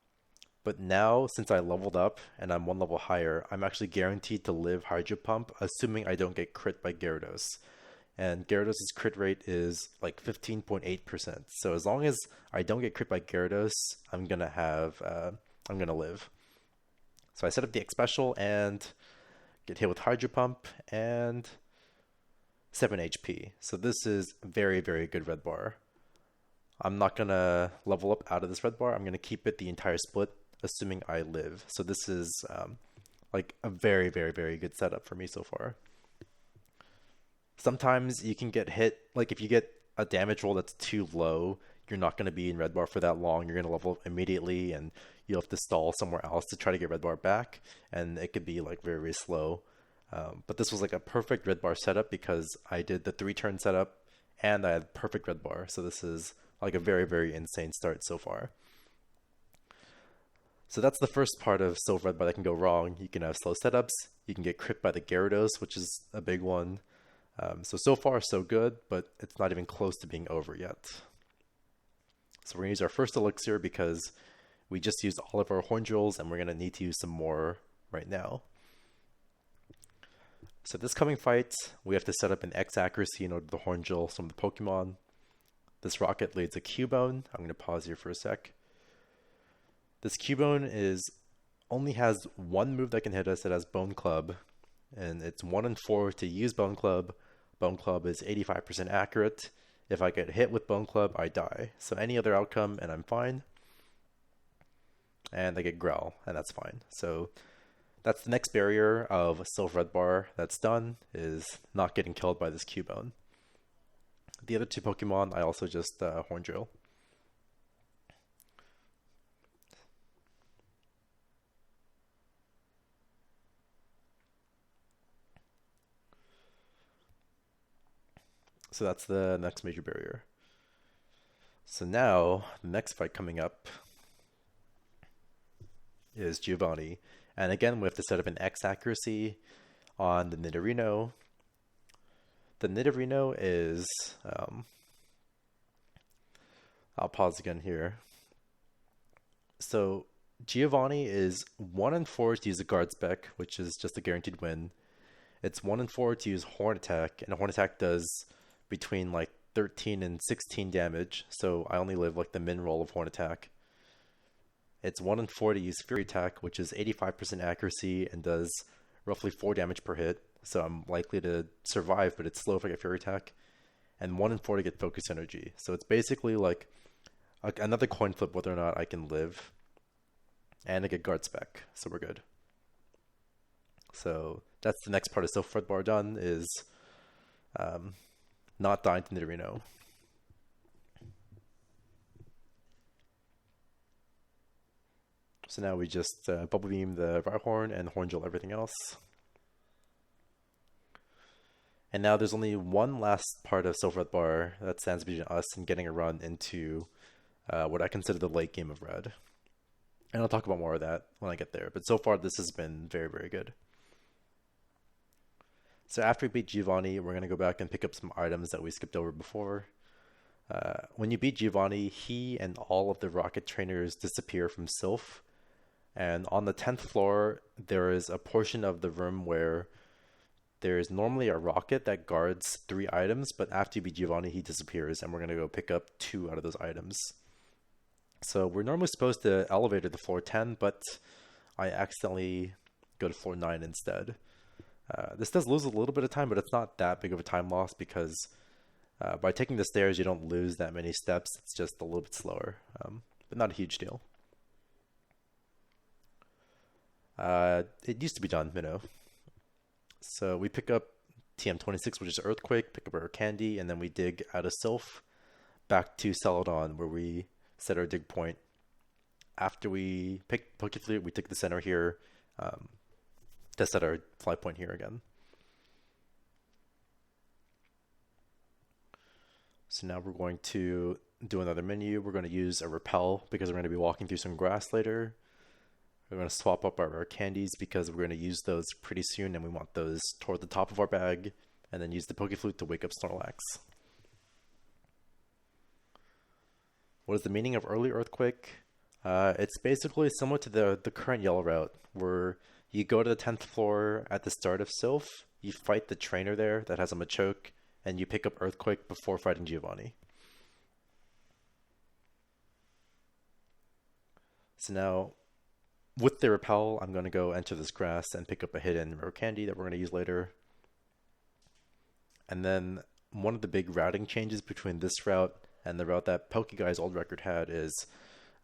but now, since I leveled up and I'm 1 level higher, I'm actually guaranteed to live Hydro Pump, assuming I don't get crit by Gyarados. and Gyarados' crit rate is like 15.8%. So as long as I don't get crit by Gyarados, I'm gonna live. So I set up the X special and get hit with Hydro Pump and 7 HP. So this is very, very good red bar. I'm not gonna level up out of this red bar. I'm gonna keep it the entire split, assuming I live. So this is like a very, very, very good setup for me so far. Sometimes you can get hit, like if you get a damage roll that's too low, you're not going to be in red bar for that long. You're going to level up immediately and you'll have to stall somewhere else to try to get red bar back. And it could be like very, very slow. But this was like a perfect red bar setup because I did the 3-turn setup and I had perfect red bar. So this is like a very, very insane start so far. So that's the first part of Silver Red bar that can go wrong. You can have slow setups. You can get crit by the Gyarados, which is a big one. So far so good, but it's not even close to being over yet. So we're going to use our first Elixir because we just used all of our Horn Drills and we're going to need to use some more right now. So this coming fight, we have to set up an X accuracy in order to Horn Drill some of the Pokemon. This Rocket leads a Cubone. I'm going to pause here for a sec. This Cubone only has one move that can hit us. It has Bone Club, and it's 1 in 4 to use Bone Club. Bone Club is 85% accurate. If I get hit with Bone Club, I die. So any other outcome, and I'm fine. And I get Growl, and that's fine. So that's the next barrier of Silver Red bar that's done, is not getting killed by this Cubone. The other two Pokemon, I also just Horn Drill. So that's the next major barrier. So now, the next fight coming up is Giovanni. And again, we have to set up an X accuracy on the Nidorino. The Nidorino is... I'll pause again here. So Giovanni is 1 in 4 to use a guard spec, which is just a guaranteed win. It's 1 in 4 to use Horn Attack, and Horn Attack does between like 13 and 16 damage, so I only live like the min roll of Horn Attack. It's 1 in 4 to use Fury Attack, which is 85% accuracy and does roughly 4 damage per hit, so I'm likely to survive, but it's slow if I get Fury Attack. And 1 in 4 to get Focus Energy. So it's basically like another coin flip whether or not I can live. And I get Guard Spec, so we're good. So that's the next part of Silver Red bar done, is not dying to Nidorino. So now we just Bubble Beam the Rhyhorn and Horn Drill everything else. And now there's only one last part of Silver Red bar that stands between us and getting a run into what I consider the late game of Red. And I'll talk about more of that when I get there. But so far, this has been very, very good. So after we beat Giovanni, we're going to go back and pick up some items that we skipped over before. When you beat Giovanni, he and all of the rocket trainers disappear from Sylph. And on the 10th floor, there is a portion of the room where there is normally a rocket that guards 3 items, but after you beat Giovanni, he disappears, and we're going to go pick up 2 out of those items. So we're normally supposed to elevate to floor 10, but I accidentally go to floor 9 instead. This does lose a little bit of time, but it's not that big of a time loss because by taking the stairs, you don't lose that many steps. It's just a little bit slower, but not a huge deal. It used to be done, So we pick up TM26, which is Earthquake, pick up our candy, and then we dig out of Sylph back to Celadon, where we set our dig point. After we pick Pokeflute, we take the center here to set our fly point here again. So now we're going to do another menu. We're going to use a Repel because we're going to be walking through some grass later. We're going to swap up our candies because we're going to use those pretty soon and we want those toward the top of our bag, and then use the Pokeflute to wake up Snorlax. What is the meaning of early Earthquake? It's basically similar to the current yellow route, where you go to the 10th floor at the start of Sylph, you fight the trainer there that has a Machoke, and you pick up Earthquake before fighting Giovanni. So now, with the repel, I'm going to go enter this grass and pick up a hidden rare candy that we're going to use later. And then one of the big routing changes between this route and the route that Pokeguy's old record had is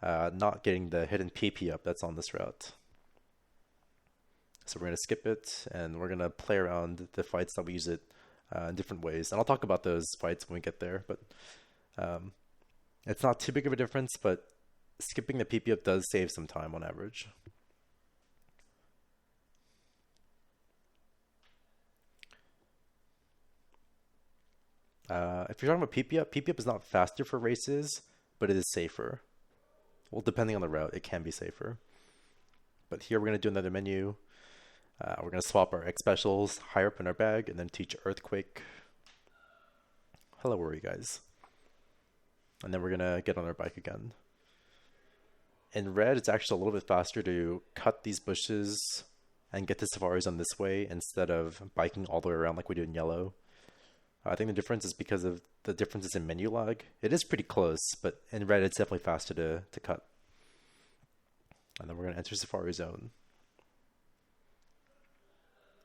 not getting the hidden PP up that's on this route. So we're going to skip it, and we're going to play around the fights that we use it in different ways. And I'll talk about those fights when we get there, but it's not too big of a difference, but skipping the PP up does save some time on average. If you're talking about PP up is not faster for races, but it is safer. Well, depending on the route, it can be safer. But here we're going to do another menu. We're going to swap our X specials higher up in our bag and then teach Earthquake. Hello, where are you guys? And then we're going to get on our bike again. In red, it's actually a little bit faster to cut these bushes and get to Safari Zone this way instead of biking all the way around like we do in yellow. I think the difference is because of the differences in menu lag. It is pretty close, but in red, it's definitely faster to cut. And then we're going to enter Safari Zone.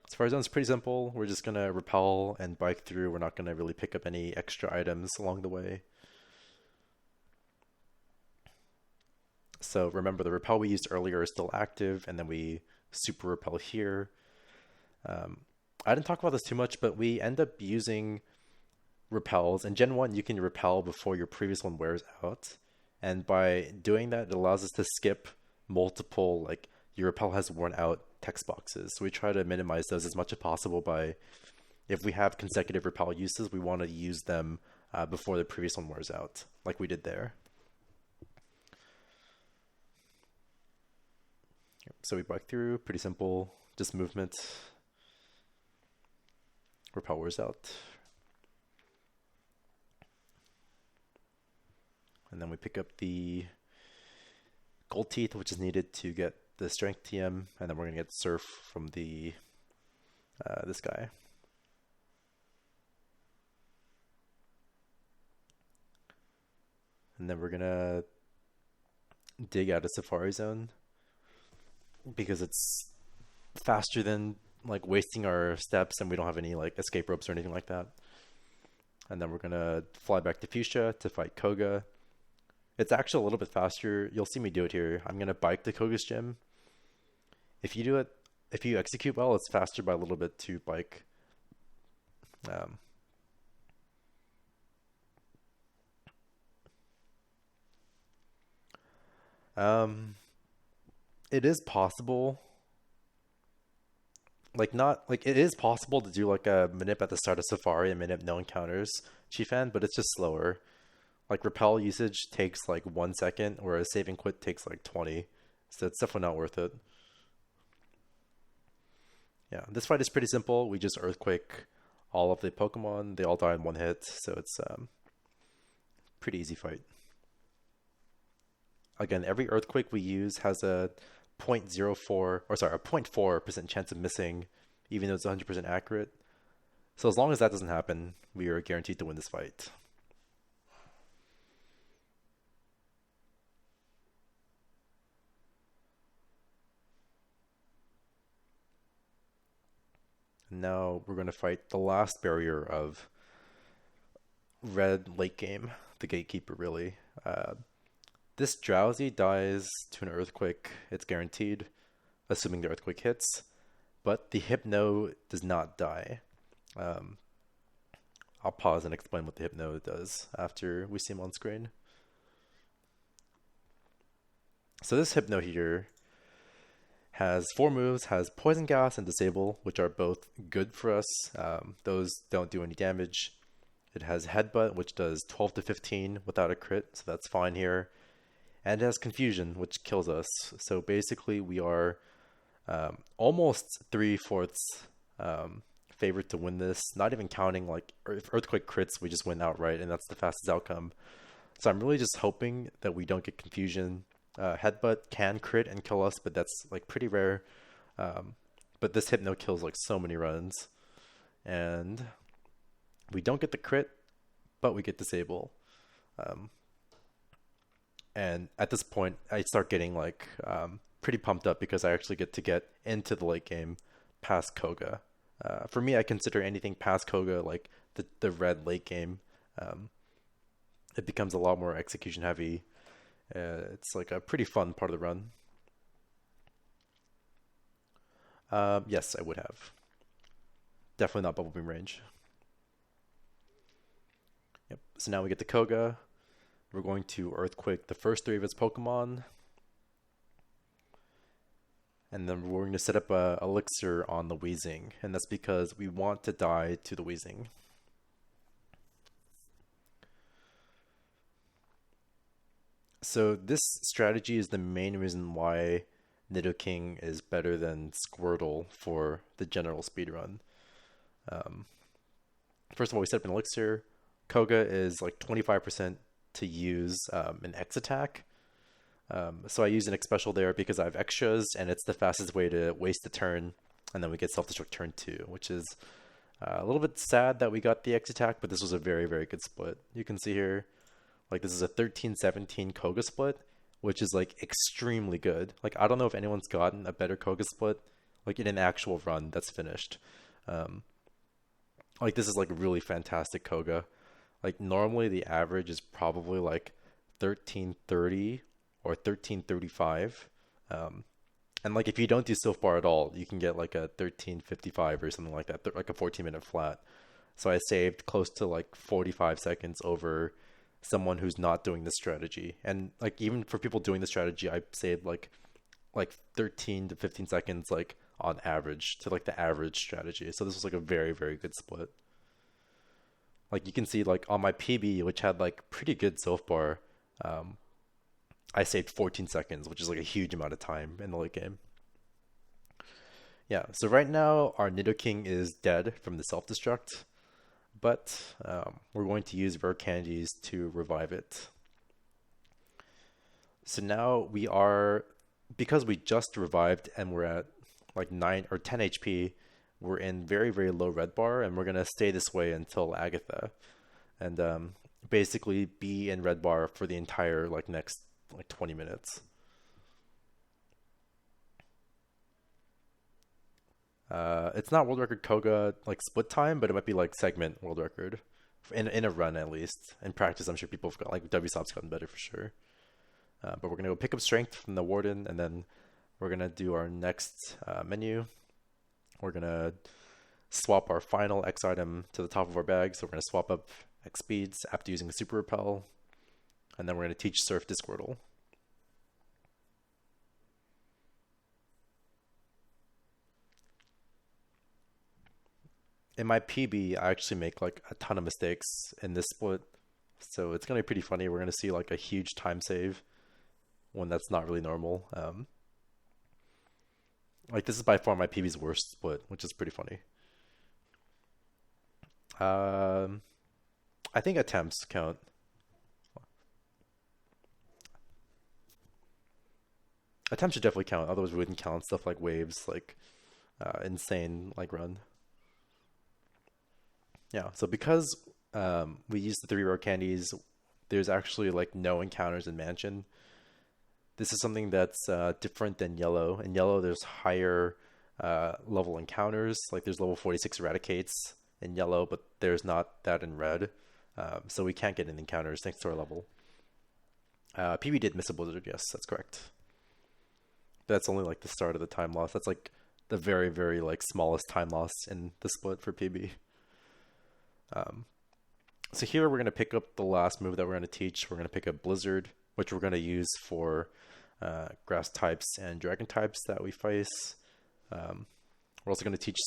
Safari Zone is pretty simple. We're just going to repel and bike through. We're not going to really pick up any extra items along the way. So remember, the repel we used earlier is still active, and then we super repel here. I didn't talk about this too much, but we end up using repels. In Gen 1, you can repel before your previous one wears out. And by doing that, it allows us to skip multiple, like, your repel has worn out text boxes. So we try to minimize those as much as possible by, if we have consecutive repel uses, we want to use them before the previous one wears out, like we did there. So we bike through, pretty simple, just movement. Repel wears out. And then we pick up the gold teeth, which is needed to get the strength TM, and then we're gonna get surf from the this guy. And then we're gonna dig out of Safari Zone because it's faster than like wasting our steps, and we don't have any like escape ropes or anything like that. And then we're gonna fly back to Fuchsia to fight Koga. It's actually a little bit faster. You'll see me do it here. I'm gonna bike to Koga's gym. If you execute well, it's faster by a little bit to bike. It is possible. It is possible to do like a manip at the start of Safari and manip no encounters Chiefan, but it's just slower. Like repel usage takes like 1 second, whereas save and quit takes like 20. So it's definitely not worth it. Yeah, this fight is pretty simple. We just Earthquake all of the Pokemon. They all die in one hit, so it's pretty easy fight. Again, every Earthquake we use has a 0.4% chance of missing, even though it's 100% accurate. So as long as that doesn't happen, we are guaranteed to win this fight. Now we're going to fight the last barrier of red late game, the Gatekeeper, really. This Drowsy dies to an Earthquake. It's guaranteed, assuming the Earthquake hits. But the Hypno does not die. I'll pause and explain what the Hypno does after we see him on screen. So this Hypno here has 4 moves, has Poison Gas and Disable, which are both good for us. Those don't do any damage. It has Headbutt, which does 12 to 15 without a crit, so that's fine here. And it has Confusion, which kills us. So basically we are almost 3/4 favored to win this. Not even counting like if Earthquake crits, we just win outright, and that's the fastest outcome. So I'm really just hoping that we don't get Confusion. Headbutt can crit and kill us, but that's like pretty rare. But this Hypno kills like so many runs. And We don't get the crit, but we get disable. Um, and at this point, I start getting like pretty pumped up because I actually get to get into the late game past Koga. For me, I consider anything past Koga like the red late game. Um, it becomes a lot more execution heavy. It's like a pretty fun part of the run. Yes, I would have. Definitely not Bubble Beam range. Yep. So now we get the Koga. We're going to Earthquake the first three of its Pokemon. And then we're going to set up a Elixir on the Weezing. And that's because we want to die to the Weezing. So this strategy is the main reason why Nidoking is better than Squirtle for the general speedrun. Um, First of all, we set up an Elixir. Koga is like 25% to use an X attack. So I use an X special there because I have extras, and it's the fastest way to waste a turn, and then we get self-destruct turn 2, which is a little bit sad that we got the X attack, but this was a very, very good split. You can see here, like this is a 13-17 Koga split, which is like extremely good. Like I don't know if anyone's gotten a better Koga split, like in an actual run that's finished. Um, like this is like really fantastic Koga. Like normally the average is probably like 1330 or 1335. And like if you don't do so far at all, you can get like a 1355 or something like that, like a 14-minute flat. So I saved close to like 45 seconds over someone who's not doing this strategy. And like even for people doing the strategy, I saved like 13 to 15 seconds like on average to like the average strategy. So this was like a very, very good split. Like you can see like on my PB, which had like pretty good Sylph bar, um, I saved 14 seconds, which is like a huge amount of time in the late game. Yeah, so right now our Nidoking is dead from the self-destruct, but we're going to use rare candies to revive it. So now we are, because we just revived and we're at like 9 or 10 HP, we're in very, very low red bar, and we're going to stay this way until Agatha. And basically be in red bar for the entire like next like 20 minutes. It's not world record Koga like split time, but it might be like segment world record in a run at least. In practice, I'm sure people have got like WSOP's gotten better for sure. But we're gonna go pick up strength from the Warden, and then we're gonna do our next menu. We're gonna swap our final X item to the top of our bag. So we're gonna swap up X speeds after using Super Repel, and then we're gonna teach Surf to Squirtle. In my PB, I actually make like a ton of mistakes in this split, so it's gonna be pretty funny. We're gonna see like a huge time save when that's not really normal. Like this is by far my PB's worst split, which is pretty funny. Um, I think attempts count. Attempts should definitely count. Otherwise, we wouldn't count stuff like waves, like insane like run. Yeah. So because we use the three rare candies, there's actually like no encounters in Mansion. This is something that's different than Yellow. In Yellow, there's higher level encounters. Like there's level 46 Eradicates in Yellow, but there's not that in Red. So we can't get any encounters thanks to our level. PB did miss a Blizzard, yes, that's correct. That's only like the start of the time loss. That's like the very, very like smallest time loss in the split for PB. Um, so here we're going to pick up the last move that we're going to teach. We're going to pick up Blizzard, which we're going to use for grass types and dragon types that we face. We're also going to teach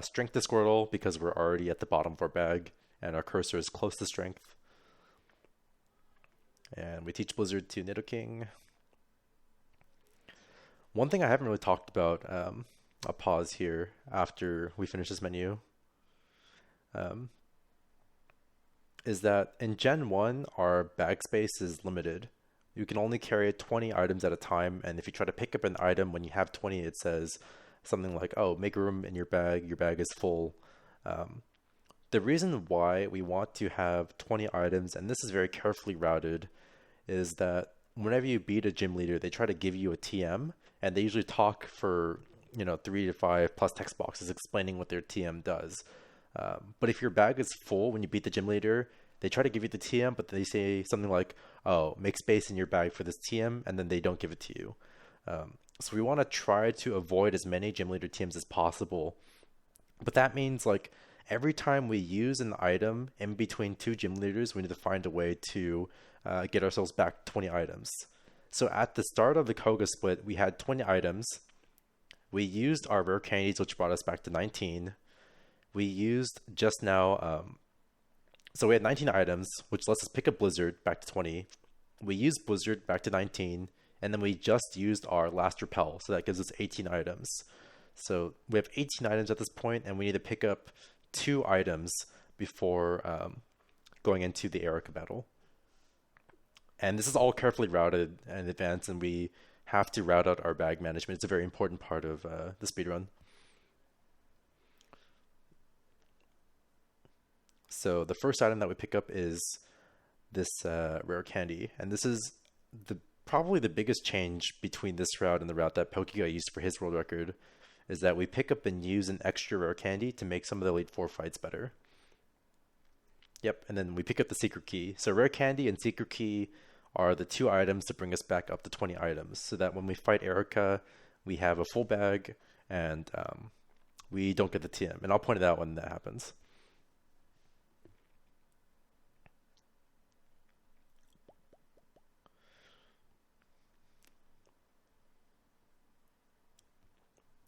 Strength to Squirtle because we're already at the bottom of our bag and our cursor is close to Strength. And we teach Blizzard to Nidoking. One thing I haven't really talked about, I'll pause here after we finish this menu, um, is that in Gen 1, our bag space is limited. You can only carry 20 items at a time, and if you try to pick up an item when you have 20, it says something like, oh, make room in your bag is full. Um, The reason why we want to have 20 items, and this is very carefully routed, is that whenever you beat a gym leader, they try to give you a TM, and they usually talk for 3 to 5 plus text boxes explaining what their TM does. But if your bag is full when you beat the gym leader, they try to give you the TM, but they say something like, "Oh, make space in your bag for this TM," and then they don't give it to you. So we want to try to avoid as many gym leader TMs as possible. But that means like every time we use an item in between two gym leaders, we need to find a way to get ourselves back 20 items. So at the start of the Koga split, we had 20 items. We used our rare candies, which brought us back to 19. We used just now, so we had 19 items, which lets us pick a Blizzard back to 20. We used Blizzard back to 19, and then we just used our last repel, so that gives us 18 items. So we have 18 items at this point, and we need to pick up 2 items before going into the Erica battle. And this is all carefully routed in advance, and we have to route out our bag management. It's a very important part of the speedrun. So the first item that we pick up is this rare candy, and this is the probably the biggest change between this route and the route that Pokega used for his world record, is that we pick up and use an extra rare candy to make some of the Elite Four fights better. Yep, and then we pick up the secret key. So rare candy and secret key are the 2 items to bring us back up to 20 items, so that when we fight Erica, we have a full bag and we don't get the TM. And I'll point it out when that happens.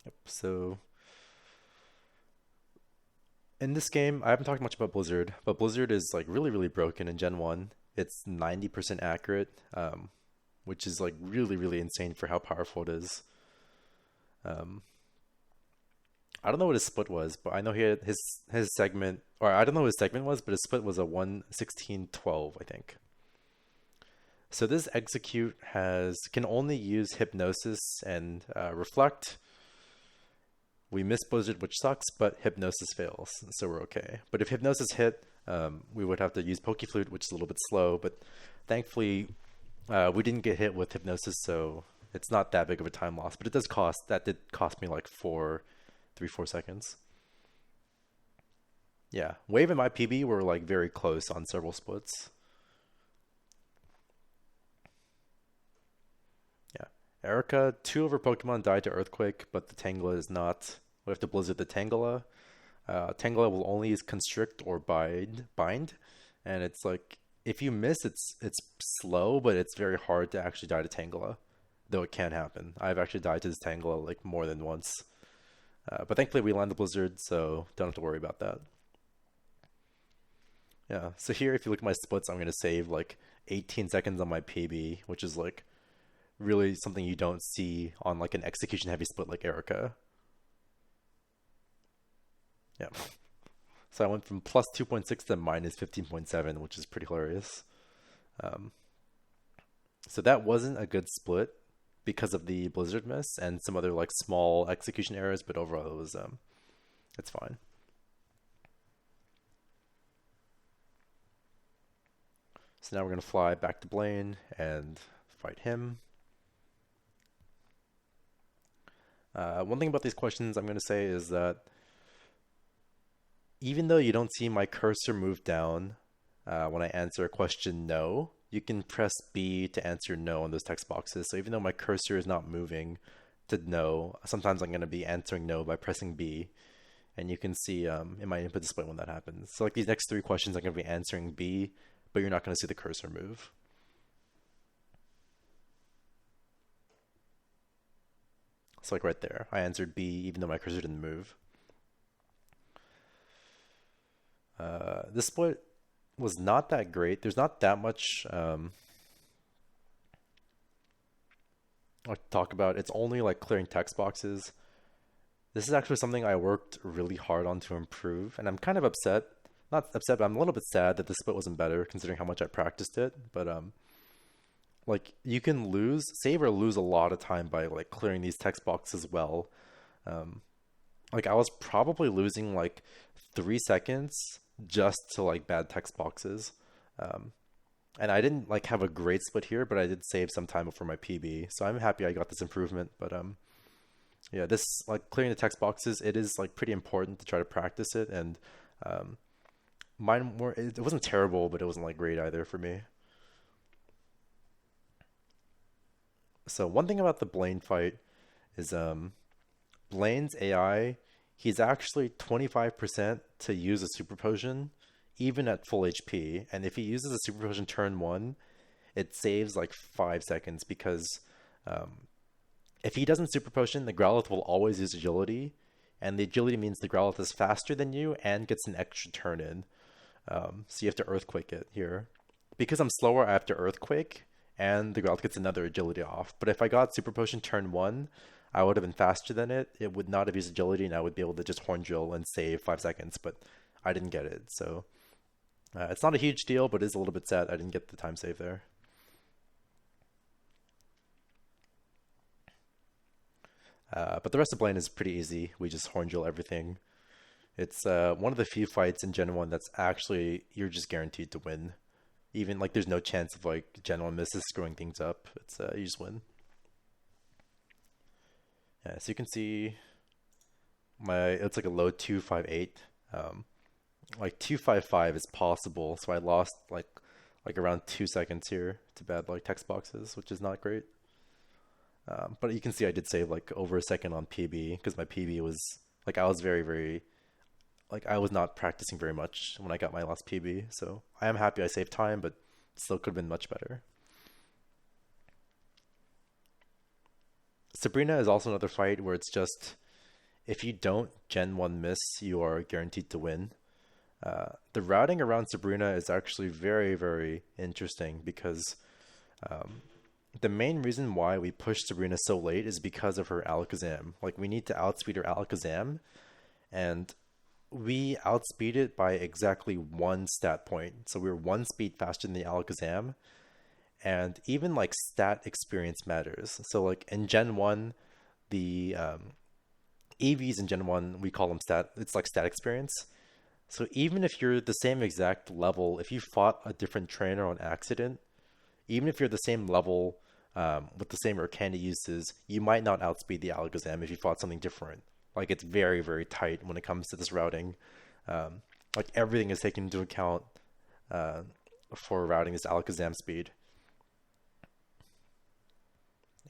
Yep, so in this game, I haven't talked much about Blizzard, but Blizzard is like really, really broken in Gen 1. It's 90% accurate, which is like really, really insane for how powerful it is. Um, I don't know what his split was, but I know he had his segment, or I don't know what his segment was, but his split was a 1:16:12, I think. So this execute can only use hypnosis and reflect. We miss Blizzard, which sucks, but Hypnosis fails, so we're okay. But if Hypnosis hit, we would have to use Pokeflute, which is a little bit slow, but thankfully we didn't get hit with Hypnosis, so it's not that big of a time loss. But that did cost me like 4 seconds. Yeah, Wave and my PB were like very close on several splits. Yeah, Erica, 2 of her Pokemon died to Earthquake, but the Tangela is not. We have to Blizzard the Tangela. Tangela will only use Constrict or Bind, and it's like if you miss, it's slow, but it's very hard to actually die to Tangela, though it can happen. I've actually died to this Tangela like more than once, but thankfully we land the Blizzard, so don't have to worry about that. Yeah, so here if you look at my splits, I'm gonna save like 18 seconds on my PB, which is like really something you don't see on like an execution heavy split like Erica. Yeah. So I went from plus 2.6 to minus 15.7, which is pretty hilarious. Um, so that wasn't a good split because of the Blizzard miss and some other like small execution errors, but overall it's fine. So now we're gonna fly back to Blaine and fight him. One thing about these questions I'm gonna say is that even though you don't see my cursor move down when I answer a question no, you can press B to answer no on those text boxes. So even though my cursor is not moving to no, sometimes I'm going to be answering no by pressing B. And you can see in my input display when that happens. So like these next 3 questions, I'm going to be answering B, but you're not going to see the cursor move. So like right there, I answered B even though my cursor didn't move. This split was not that great. There's not that much like to talk about. It's only like clearing text boxes. This is actually something I worked really hard on to improve, and I'm kind of upset. Not upset, but I'm a little bit sad that this split wasn't better considering how much I practiced it. But like you can save or lose a lot of time by like clearing these text boxes well. Like I was probably losing like 3 seconds just to like bad text boxes. Um, and I didn't like have a great split here, but I did save some time before my PB, so I'm happy I got this improvement. But yeah, this like clearing the text boxes, it is like pretty important to try to practice it, and um, mine were it wasn't terrible, but it wasn't like great either for me. So one thing about the Blaine fight is Blaine's AI, he's actually 25% to use a super potion, even at full HP. And if he uses a super potion turn one, it saves like 5 seconds because um, if he doesn't super potion, the Growlithe will always use agility. And the agility means the Growlithe is faster than you and gets an extra turn in. So you have to Earthquake it here. Because I'm slower, I have to Earthquake, and the Growlithe gets another agility off. But if I got Super Potion turn one, I would have been faster than it. It would not have used agility, and I would be able to just Horn Drill and save 5 seconds. But I didn't get it, so it's not a huge deal, but it is a little bit sad I didn't get the time save there. But the rest of Blaine is pretty easy. We just Horn Drill everything. It's one of the few fights in Gen 1 that's actually you're just guaranteed to win. Even like there's no chance of like Gen 1 misses screwing things up. It's you just win. Yeah, so you can see my it's like a low 258. Um, like 255 is possible, so I lost like around 2 seconds here to bad like text boxes, which is not great. But you can see I did save like over a second on PB because my PB was like I was very like I was not practicing very much when I got my last PB, so I am happy I saved time, but still could have been much better. Sabrina is also another fight where it's just if you don't Gen 1 miss, you are guaranteed to win. The routing around Sabrina is actually very interesting because um, the main reason why we push Sabrina so late is because of her Alakazam. Like we need to outspeed her Alakazam, and we outspeed it by exactly one stat point. So we were one speed faster than the Alakazam, and even like stat experience matters. So like in Gen 1, the EVs in Gen 1, we call them stat, it's like stat experience. So even if you're the same exact level, if you fought a different trainer on accident, even if you're the same level with the same Arcana uses, you might not outspeed the Alakazam if you fought something different. Like it's very tight when it comes to this routing. Um, like everything is taken into account uh, for routing this Alakazam speed.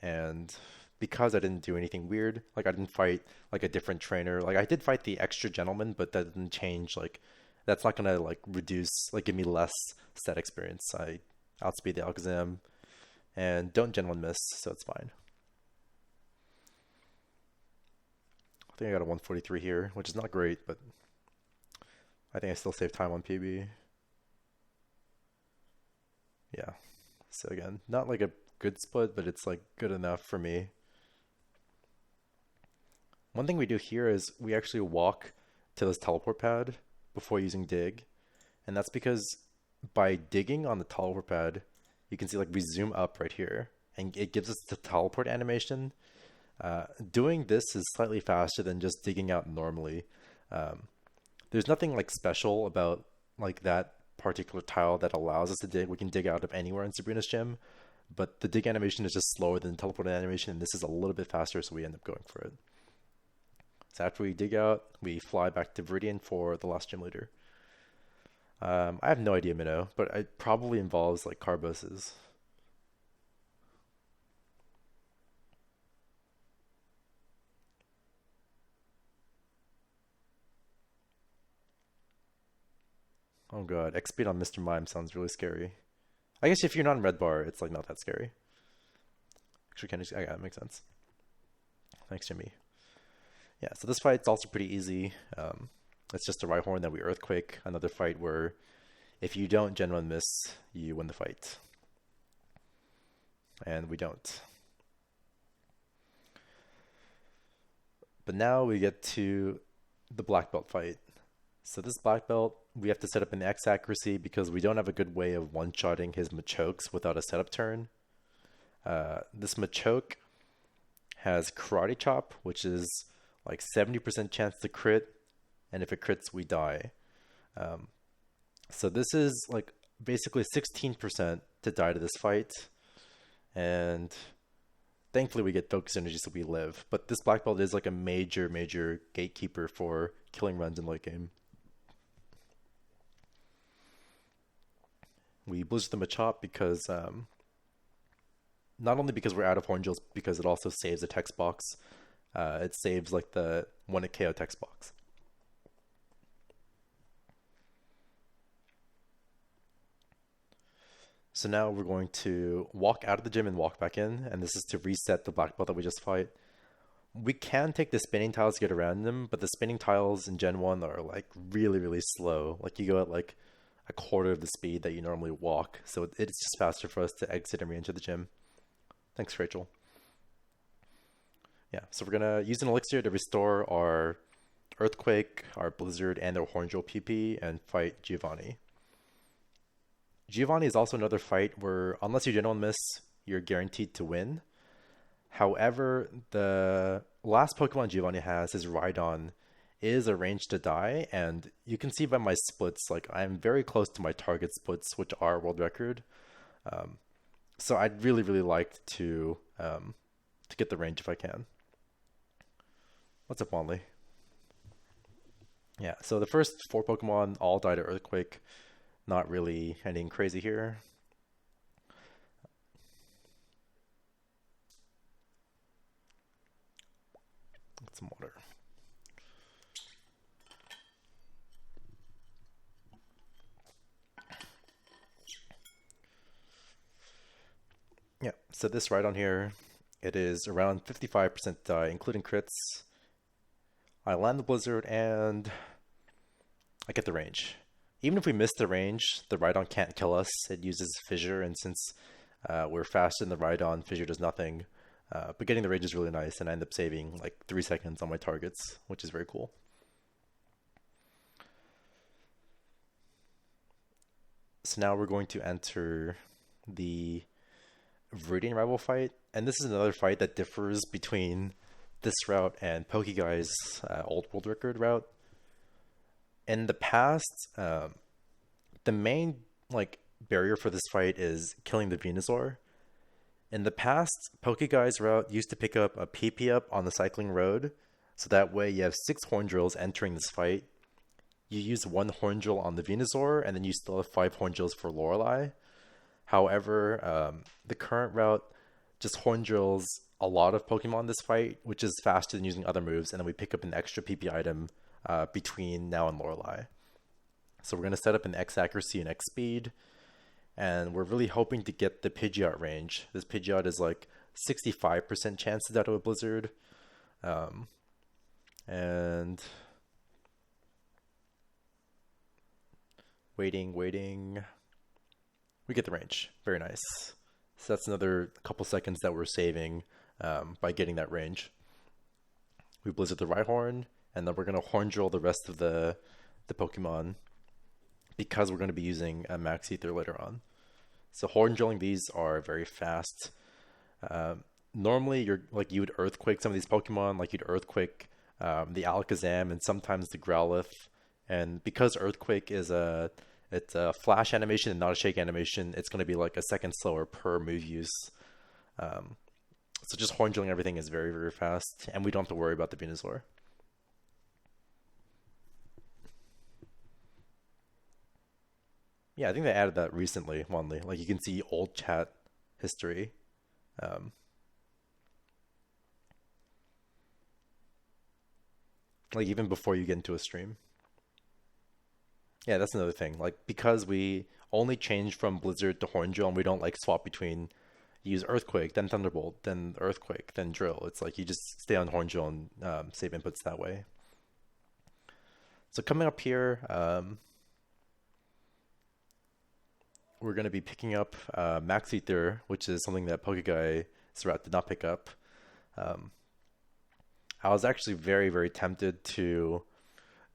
And because I didn't do anything weird, like I didn't fight like a different trainer. Like I did fight the extra gentleman, but that didn't change. Like that's not gonna like reduce like give me less stat experience. I outspeed the Alakazam and don't Gen 1 miss, so it's fine. I think I got a 143 here, which is not great, but I think I still save time on PB. Yeah. So again, not like a good split, but it's like good enough for me. One thing we do here is we actually walk to this teleport pad before using dig. And that's because by digging on the teleport pad, you can see like we zoom up right here and it gives us the teleport animation. Doing this is slightly faster than just digging out normally. Um, there's nothing like special about like that particular tile that allows us to dig. We can dig out of anywhere in Sabrina's gym, but the dig animation is just slower than the teleport animation, and this is a little bit faster, so we end up going for it. So after we dig out, we fly back to Viridian for the last gym leader. I have no idea, Minnow, but it probably involves like Carboses. Oh god, XP on Mr. Mime sounds really scary. I guess if you're not in red bar, it's like not that scary. Actually, can I, yeah, that makes sense. Thanks, Jimmy. Yeah, so this fight's also pretty easy. It's just a Rhyhorn that we Earthquake. Another fight where if you don't Gen 1 miss, you win the fight. And we don't. But now we get to the black belt fight. So this black belt, we have to set up an X accuracy because we don't have a good way of one-shotting his Machokes without a setup turn. This Machoke has Karate Chop, which is like 70% chance to crit, and if it crits, we die. So this is like basically 16% to die to this fight, and thankfully we get focus energy so we live. But this black belt is like a major gatekeeper for killing runs in late game. We blizzard the Machop because not only because we're out of horn drills, because it also saves a text box. It saves like the 1 KO text box. So now we're going to walk out of the gym and walk back in, and this is to reset the black belt that we just fight. We can take the spinning tiles to get around them, but the spinning tiles in Gen 1 are like really slow. Like you go at like a quarter of the speed that you normally walk, so it's just faster for us to exit and re-enter the gym. Thanks, Rachel. Yeah, so we're gonna use an elixir to restore our Earthquake, our Blizzard, and our Hornjewel PP and fight Giovanni. Giovanni is also another fight where, unless you general miss, you're guaranteed to win. However, the last Pokemon Giovanni has, his Rhydon, is arranged to die, and you can see by my splits, like I'm very close to my target splits, which are world record. So I'd really like to get the range if I can. What's up, Wanley? Yeah, so the first 4 Pokemon all died to Earthquake. Not really anything crazy here. Get some water. Yeah, so this right on here, it is around 55% die, including crits. I land the Blizzard and I get the range. Even if we miss the range, the Rhydon can't kill us. It uses Fissure, and since we're faster than the Rhydon, Fissure does nothing. But getting the range is really nice, and I end up saving like 3 seconds on my targets, which is very cool. So now we're going to enter the Viridian rival fight, and this is another fight that differs between this route and Pokeguy's old world record route. In the past, the main like barrier for this fight is killing the Venusaur. In the past, Pokeguy's route used to pick up a PP up on the cycling road, so that way you have 6 horn drills entering this fight. You use 1 horn drill on the Venusaur, and then you still have 5 horn drills for Lorelei. However, the current route just horn drills a lot of Pokemon in this fight, which is faster than using other moves, and then we pick up an extra PP item between now and Lorelei. So we're going to set up an X accuracy and X speed, and we're really hoping to get the Pidgeot range. This Pidgeot is like 65% chance to die to a Blizzard. And waiting. We get the range. Very nice. So that's another couple seconds that we're saving by getting that range. We Blizzard the Rhyhorn, and then we're going to Horn Drill the rest of the Pokemon because we're going to be using a Max Ether later on. So Horn Drilling these are very fast. Normally, you would Earthquake some of these Pokemon, like you'd Earthquake the Alakazam and sometimes the Growlithe. And because Earthquake is it's a flash animation and not a shake animation, it's going to be like a second slower per move use. So just horn drilling everything is very fast, and we don't have to worry about the Venusaur. Yeah, I think they added that recently, Wanley. Like you can see old chat history. Um, like even before you get into a stream. Yeah, that's another thing. Like because we only change from Blizzard to Horn Drill and we don't like swap between use Earthquake, then Thunderbolt, then Earthquake, then Drill. It's like you just stay on Horn Drill and save inputs that way. So coming up here, we're going to be picking up Max Ether, which is something that Pokeguy Surratt did not pick up. I was actually very tempted to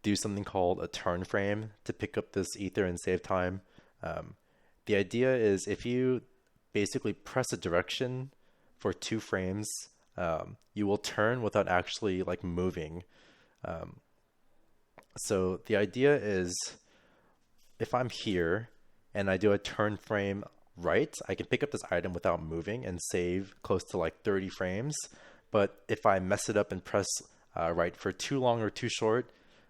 do something called a turn frame to pick up this Ether and save time. The idea is if you basically press a direction for 2 frames, you will turn without actually like moving. So the idea is if I'm here and I do a turn frame right, I can pick up this item without moving and save close to like 30 frames. But if I mess it up and press right for too long or too short,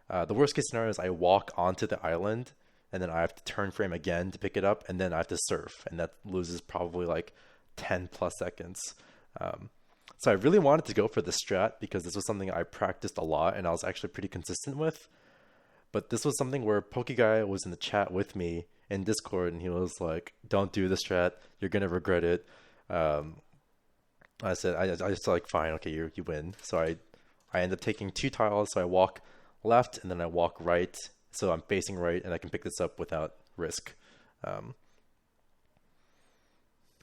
the worst case scenario is I walk onto the island and then I have to turn frame again to pick it up, and then I have to surf, and that loses probably like 10 plus seconds. Um, so I really wanted to go for the strat because this was something I practiced a lot and I was actually pretty consistent with. But this was something where PokeGuy was in the chat with me in Discord, and he was like, "Don't do the strat. You're gonna regret it." Um, I said, I just like, fine, okay, you win. So I end up taking two tiles. So I walk left and then I walk right. So I'm facing right and I can pick this up without risk. Um,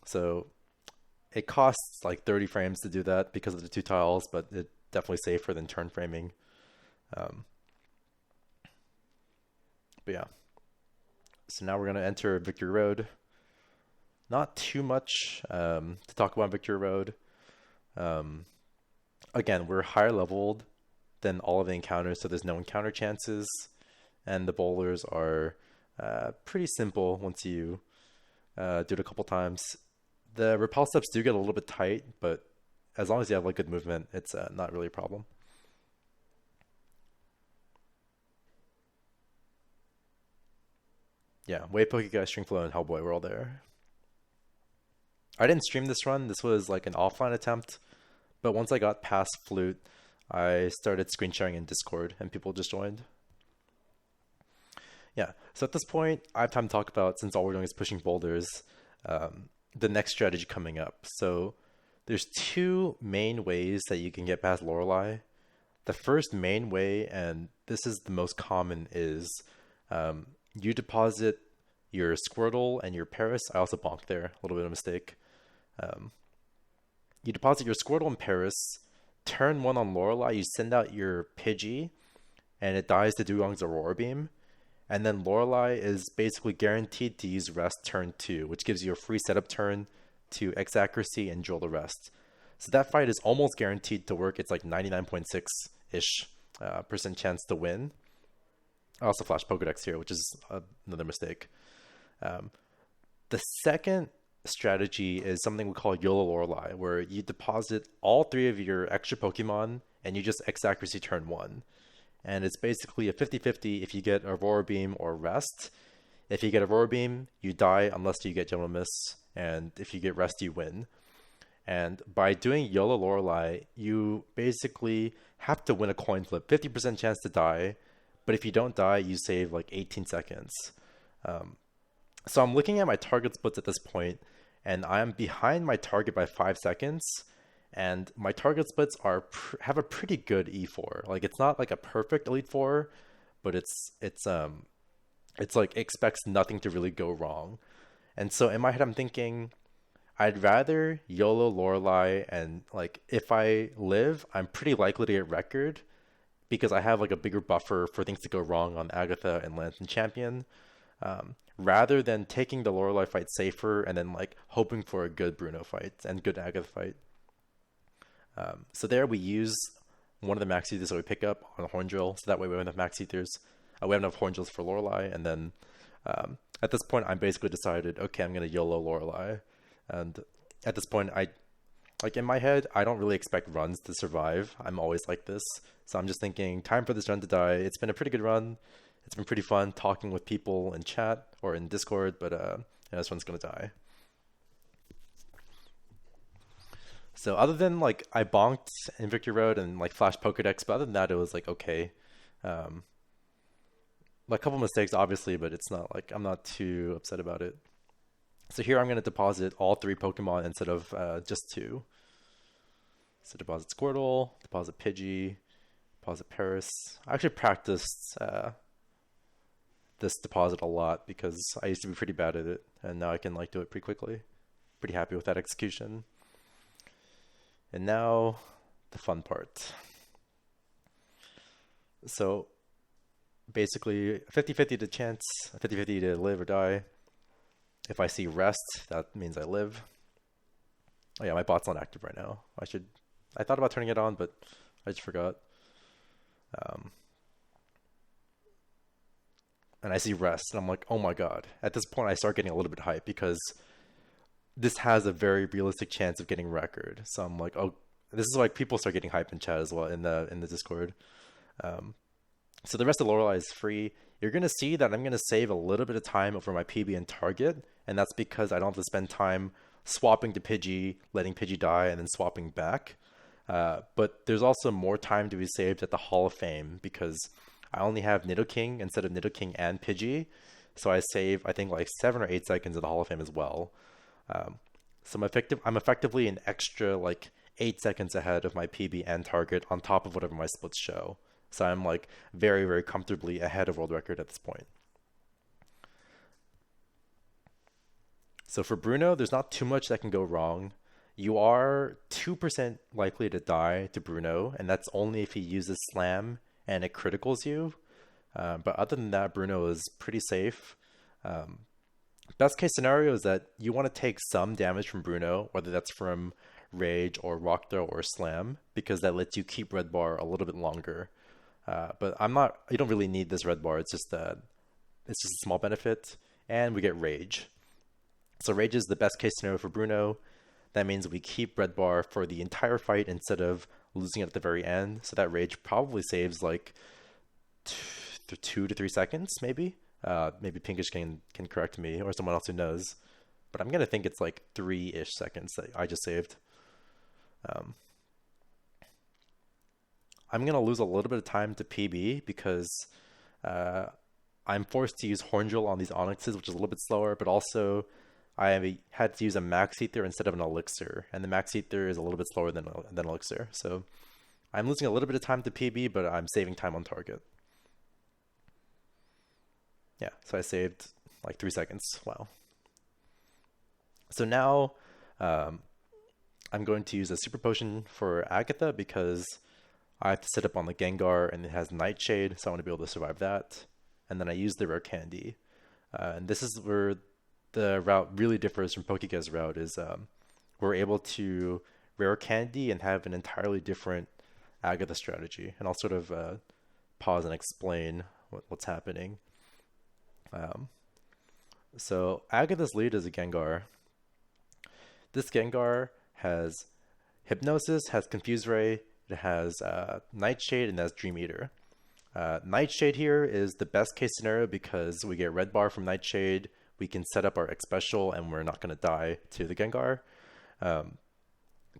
so it costs like 30 frames to do that because of the two tiles, but it's definitely safer than turn framing. Um, but yeah. So now we're going to enter Victory Road. Not too much to talk about Victory Road. Um, Again, we're higher leveled than all of the encounters, so there's no encounter chances, and the bowlers are pretty simple once you do it a couple times. The repel steps do get a little bit tight, but as long as you have like good movement, it's not really a problem. Yeah, Wave Pokeguy, Stringflow, and Hellboy were all there. I didn't stream this run. This was like an offline attempt, but once I got past Flute, I started screen sharing in Discord, and people just joined. Yeah, so at this point, I have time to talk about, since all we're doing is pushing boulders, the next strategy coming up. So there's two main ways that you can get past Lorelei. The first main way, and this is the most common, is you deposit your Squirtle and your Paris. I also bonked there, a little bit of a mistake. Um, you deposit your Squirtle and Paris, turn one on Lorelei, you send out your Pidgey, and it dies to Dugong's Aurora Beam. And then Lorelei is basically guaranteed to use Rest turn 2, which gives you a free setup turn to X Accuracy and Jewel the Rest. So that fight is almost guaranteed to work. It's like 99.6-ish percent chance to win. I also flash Pokedex here, which is another mistake. Um, the second strategy is something we call YOLO Lorelei, where you deposit all three of your extra Pokemon and you just X Accuracy turn 1. And it's basically a 50-50 if you get Aurora Beam or Rest. If you get Aurora Beam, you die unless you get General Miss, and if you get Rest, you win. And by doing YOLO Lorelei, you basically have to win a coin flip, 50% chance to die, but if you don't die, you save like 18 seconds. So I'm looking at my target splits at this point, and I'm behind my target by 5 seconds. And my target splits have a pretty good E4. Like, it's not like a perfect Elite Four, but it's like it expects nothing to really go wrong. And so in my head, I'm thinking I'd rather YOLO Lorelei, and like if I live, I'm pretty likely to get record because I have like a bigger buffer for things to go wrong on Agatha and Lantern Champion. Rather than taking the Lorelei fight safer and then like hoping for a good Bruno fight and good Agatha fight. So there we use one of the max ethers that we pick up on a horn drill, so that way we have enough max ethers. We have enough horn drills for Lorelei, and then at this point I'm basically decided, okay, I'm gonna YOLO Lorelei. And at this point, like in my head, I don't really expect runs to survive. I'm always like this, so I'm just thinking, time for this run to die. It's been a pretty good run. It's been pretty fun talking with people in chat or in Discord, but yeah, this one's gonna die. So other than like I bonked in Victory Road and like flash Pokedex, but other than that, it was like okay. Like a couple mistakes, obviously, but it's not like I'm not too upset about it. So here I'm going to deposit all three Pokemon instead of just two. So deposit Squirtle, deposit Pidgey, deposit Paris. I actually practiced this deposit a lot because I used to be pretty bad at it, and now I can like do it pretty quickly. Pretty happy with that execution. And now the fun part. So basically 50-50 to chance, 50-50 to live or die. If I see Rest, that means I live. Oh yeah, my bot's not active right now. I thought about turning it on, but I just forgot. and I see rest, and I'm like, oh my god. At this point, I start getting a little bit hyped because this has a very realistic chance of getting record. So I'm like, oh, this is like people start getting hype in chat as well in the Discord. Um, so the rest of Lorelei is free. You're gonna see that I'm gonna save a little bit of time over my PB and target, and that's because I don't have to spend time swapping to Pidgey, letting Pidgey die, and then swapping back. But there's also more time to be saved at the Hall of Fame because I only have Nidoking instead of Nidoking and Pidgey. So I save, I think, like 7 or 8 seconds at the Hall of Fame as well. Um, so I'm effectively an extra like 8 seconds ahead of my PB and target on top of whatever my splits show. So I'm like very, very comfortably ahead of world record at this point. So for Bruno, there's not too much that can go wrong. You are 2% likely to die to Bruno, and that's only if he uses Slam and it criticals you. But other than that, Bruno is pretty safe. Um, Best case scenario is that you want to take some damage from Bruno, whether that's from Rage or Rock Throw or Slam, because that lets you keep Red Bar a little bit longer. But I'm not. You don't really need this Red Bar. It's just a small benefit, and we get Rage. So Rage is the best case scenario for Bruno. That means we keep Red Bar for the entire fight instead of losing it at the very end. So that Rage probably saves like 2 to 3 seconds, maybe. Maybe Pinkish can correct me or someone else who knows. But I'm gonna think it's like 3-ish seconds that I just saved. Um, I'm gonna lose a little bit of time to PB because uh, I'm forced to use Hornjewel on these Onyxes, which is a little bit slower, but also I had to use a Max Ether instead of an Elixir, and the Max Ether is a little bit slower than Elixir. So I'm losing a little bit of time to PB, but I'm saving time on target. Yeah, so I saved like 3 seconds. Wow. So now um, I'm going to use a Super Potion for Agatha because I have to set up on the Gengar and it has Nightshade, so I want to be able to survive that. And then I use the Rare Candy. And this is where the route really differs from Pokege's route is we're able to Rare Candy and have an entirely different Agatha strategy. And I'll sort of pause and explain what's happening. So Agatha's lead is a Gengar. This Gengar has Hypnosis, has Confuse Ray, it has Nightshade, and it has Dream Eater. Nightshade here is the best case scenario because we get Red Bar from Nightshade, we can set up our X Special, and we're not going to die to the Gengar.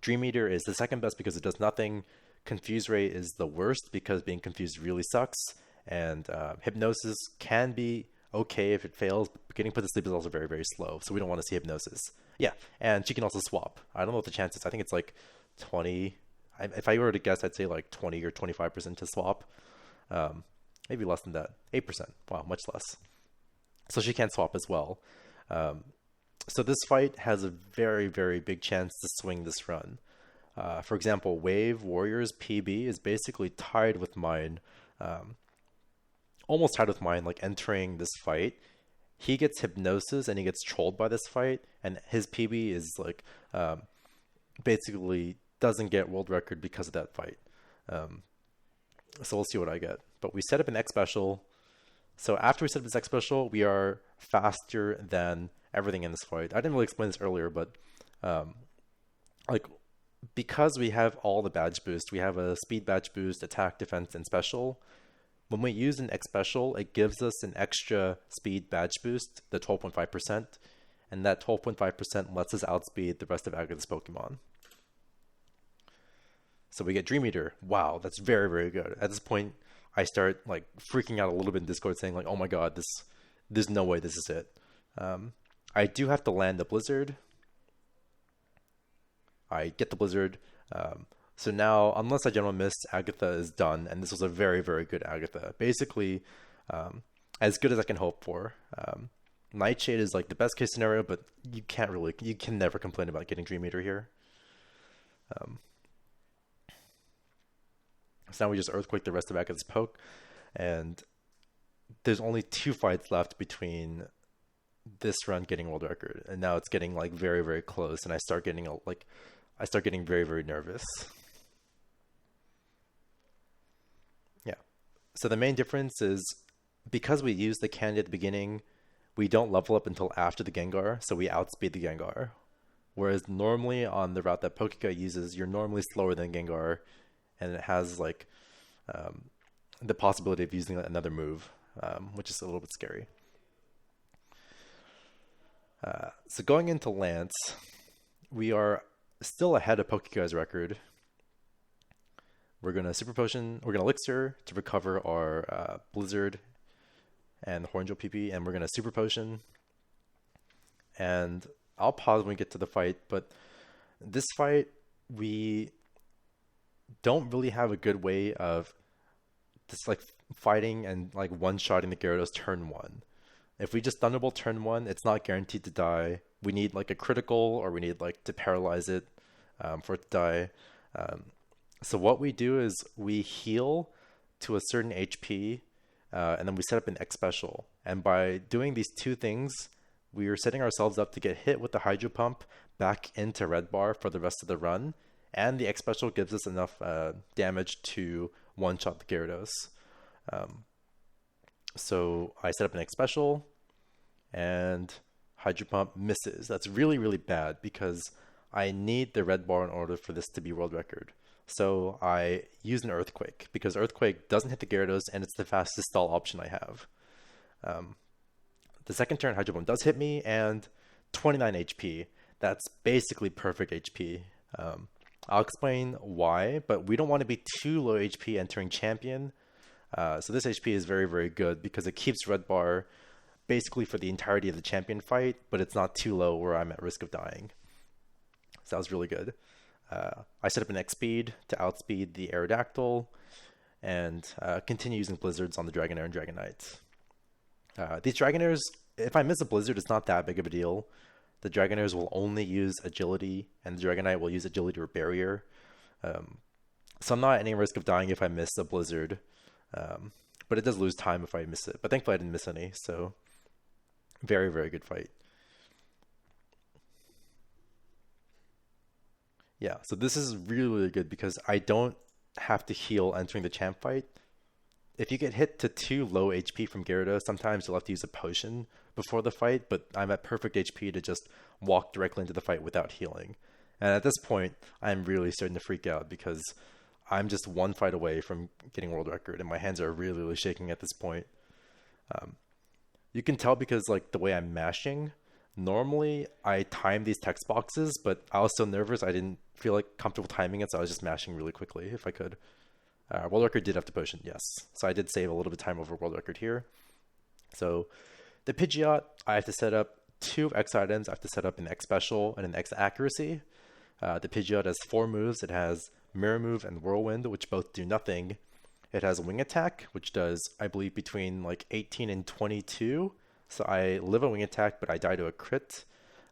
Dream Eater is the second best because it does nothing. Confuse Ray is the worst because being confused really sucks. And Hypnosis can be okay if it fails, but getting put to sleep is also very, very slow. So we don't want to see Hypnosis. Yeah, and she can also swap. I don't know what the chance is. I think it's like 20. If I were to guess, I'd say like 20 or 25% to swap. Maybe less than that. 8%. Wow, much less. So she can swap as well. So this fight has a very, very big chance to swing this run. For example, Wave Warriors PB is basically tied with mine. Almost tied with mine, like entering this fight. He gets Hypnosis and he gets trolled by this fight, and his PB is like basically doesn't get world record because of that fight. So we'll see what I get. But we set up an X Special. So after we set up this X Special, we are faster than everything in this fight. I didn't really explain this earlier, but like because we have all the badge boost, we have a speed badge boost, attack, defense, and special. When we use an X Special, it gives us an extra speed badge boost, the 12.5%, and that 12.5% lets us outspeed the rest of Agatha's Pokemon. So we get Dream Eater. Wow, that's very, very good. At this point, I start like freaking out a little bit in Discord saying like, oh my god, there's no way this is it. I do have to land the Blizzard. I get the Blizzard. So now, unless I general miss, Agatha is done, and this was a very, very good Agatha. Basically, as good as I can hope for. Nightshade is like the best case scenario, but you can never complain about getting Dream Eater here. So now we just Earthquake the rest of Agatha's poke, and there's only 2 fights left between this run getting world record, and now it's getting like very, very close, and I start getting very, very nervous. Yeah. So the main difference is because we use the candy at the beginning, we don't level up until after the Gengar, so we outspeed the Gengar. Whereas normally on the route that Pokeka uses, you're normally slower than Gengar, and it has like um, the possibility of using another move, which is a little bit scary. So going into Lance, we are still ahead of Pokeka's record. We're gonna Super Potion, we're gonna Elixir to recover our Blizzard and Hornjo PP, and we're gonna Super Potion. And I'll pause when we get to the fight, but this fight, we don't really have a good way of just like fighting and like one-shotting the Gyarados turn one. If we just Thunderbolt turn one, it's not guaranteed to die. We need like a critical, or we need like to paralyze it for it to die. So what we do is we heal to a certain HP, and then we set up an X special. And by doing these two things, we are setting ourselves up to get hit with the Hydro Pump back into red bar for the rest of the run. And the X special gives us enough damage to one-shot the Gyarados. So I set up an X special, and Hydro Pump misses. That's really, really bad because I need the red bar in order for this to be world record. So I use an Earthquake because Earthquake doesn't hit the Gyarados, and it's the fastest stall option I have. The second turn, Hydro Pump does hit me, and 29 HP. That's basically perfect HP. I'll explain why, but we don't want to be too low HP entering Champion. So this HP is very, very good because it keeps red bar basically for the entirety of the Champion fight, but it's not too low where I'm at risk of dying. So that was really good. I set up an X speed to outspeed the Aerodactyl, and continue using Blizzards on the Dragonair and Dragonite. These Dragonairs, if I miss a Blizzard, it's not that big of a deal. The Dragonairs will only use Agility, and the Dragonite will use Agility or Barrier. So I'm not at any risk of dying if I miss a Blizzard. But it does lose time if I miss it. But thankfully I didn't miss any, so very, very good fight. Yeah, so this is really, really good because I don't have to heal entering the champ fight. If you get hit to too low HP from Gyarados, sometimes you'll have to use a potion before the fight, but I'm at perfect HP to just walk directly into the fight without healing. And at this point, I'm really starting to freak out because I'm just one fight away from getting world record, and my hands are really, really shaking at this point. You can tell because like the way I'm mashing, normally I time these text boxes, but I was so nervous I didn't feel like comfortable timing it, so I was just mashing really quickly if I could. World record did have to potion, yes. So I did save a little bit of time over world record here. So the Pidgeot, I have to set up 2 X items. I have to set up an X special and an X accuracy. The Pidgeot has 4 moves. It has Mirror Move and Whirlwind, which both do nothing. It has Wing Attack, which does, I believe, between like 18 and 22. So I live a Wing Attack, but I die to a crit.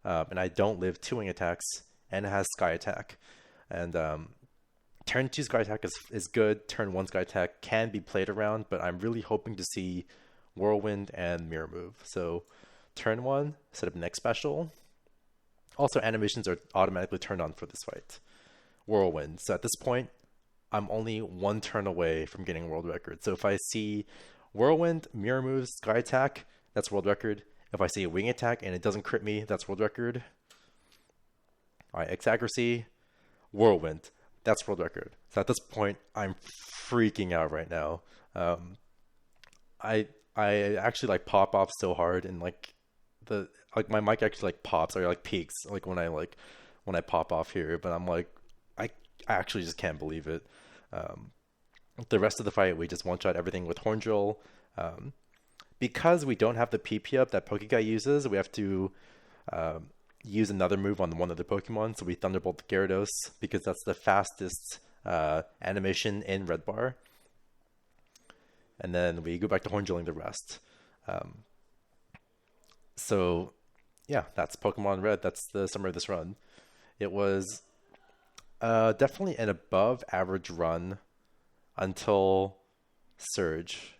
And I don't live 2 Wing Attacks. And it has Sky Attack. And turn 2 Sky Attack is good. Turn 1 Sky Attack can be played around, but I'm really hoping to see Whirlwind and Mirror Move. So turn 1, set up an X special. Also, animations are automatically turned on for this fight. Whirlwind. So at this point, I'm only 1 turn away from getting world record. So if I see Whirlwind, Mirror Moves, Sky Attack, that's world record. If I see a Wing Attack and it doesn't crit me, that's world record. Alright, X accuracy, Whirlwind, that's world record. So at this point, I'm freaking out right now. I actually like pop off so hard, and like my mic actually like pops or like peaks like when I pop off here, but I'm like I actually just can't believe it. The rest of the fight, we just one-shot everything with Hornjo. Because we don't have the PP up that Pokeguy uses, we have to use another move on one of the Pokemon. So we Thunderbolt the Gyarados because that's the fastest animation in Red Bar. And then we go back to Hornjoling the rest. So yeah, that's Pokemon Red. That's the summary of this run. It was definitely an above average run until Surge.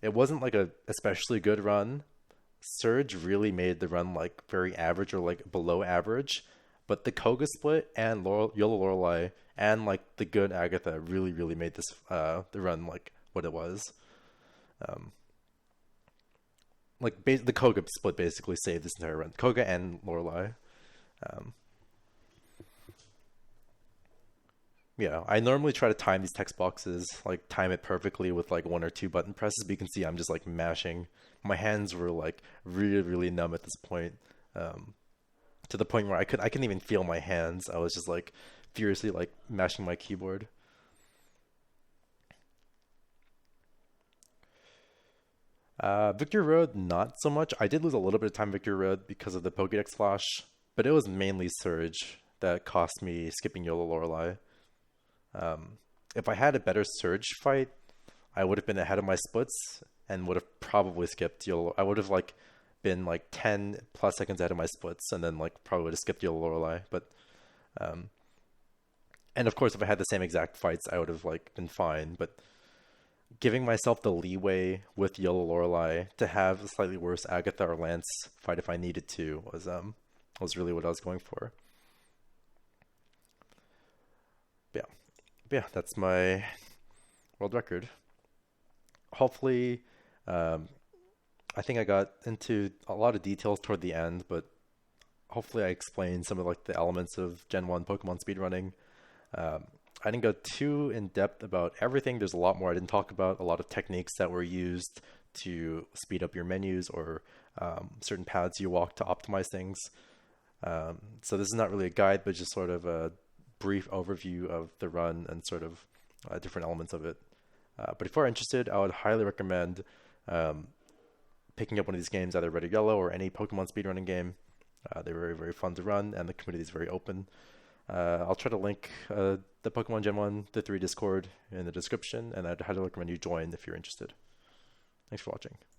It wasn't like a especially good run. Surge really made the run like very average or like below average, but the Koga split and Yolo Lorelei and like the good Agatha really made this the run like what it was. like the Koga split basically saved this entire run. Koga and Lorelei. Um, yeah, I normally try to time these text boxes, like time it perfectly with like one or two button presses. But you can see I'm just like mashing. My hands were like really, really numb at this point, um, to the point where I couldn't even feel my hands. I was just like furiously like mashing my keyboard. Victory Road, not so much. I did lose a little bit of time Victory Road because of the Pokédex flash, but it was mainly Surge that cost me skipping YOLO Lorelei. Um, if I had a better Surge fight, I would have been ahead of my splits and would have probably skipped YOLO. I would have like been like 10 plus seconds ahead of my splits and then like probably would have skipped YOLO Lorelei. But um, and of course, if I had the same exact fights, I would have like been fine. But giving myself the leeway with Yellow Lorelei to have a slightly worse Agatha or Lance fight if I needed to was really what I was going for. But yeah, that's my world record. Hopefully, um, I think I got into a lot of details toward the end, but hopefully I explained some of like the elements of Gen 1 Pokemon speedrunning. Um, I didn't go too in depth about everything. There's a lot more I didn't talk about, a lot of techniques that were used to speed up your menus or certain paths you walk to optimize things. So this is not really a guide, but just sort of a brief overview of the run and sort of different elements of it. But if you are interested, I would highly recommend um, picking up one of these games, either Red or Yellow or any Pokemon speedrunning game. They're very, very fun to run, and the community is very open. I'll try to link the Pokemon Gen 1 to 3 Discord in the description, and I'd highly recommend you join if you're interested. Thanks for watching.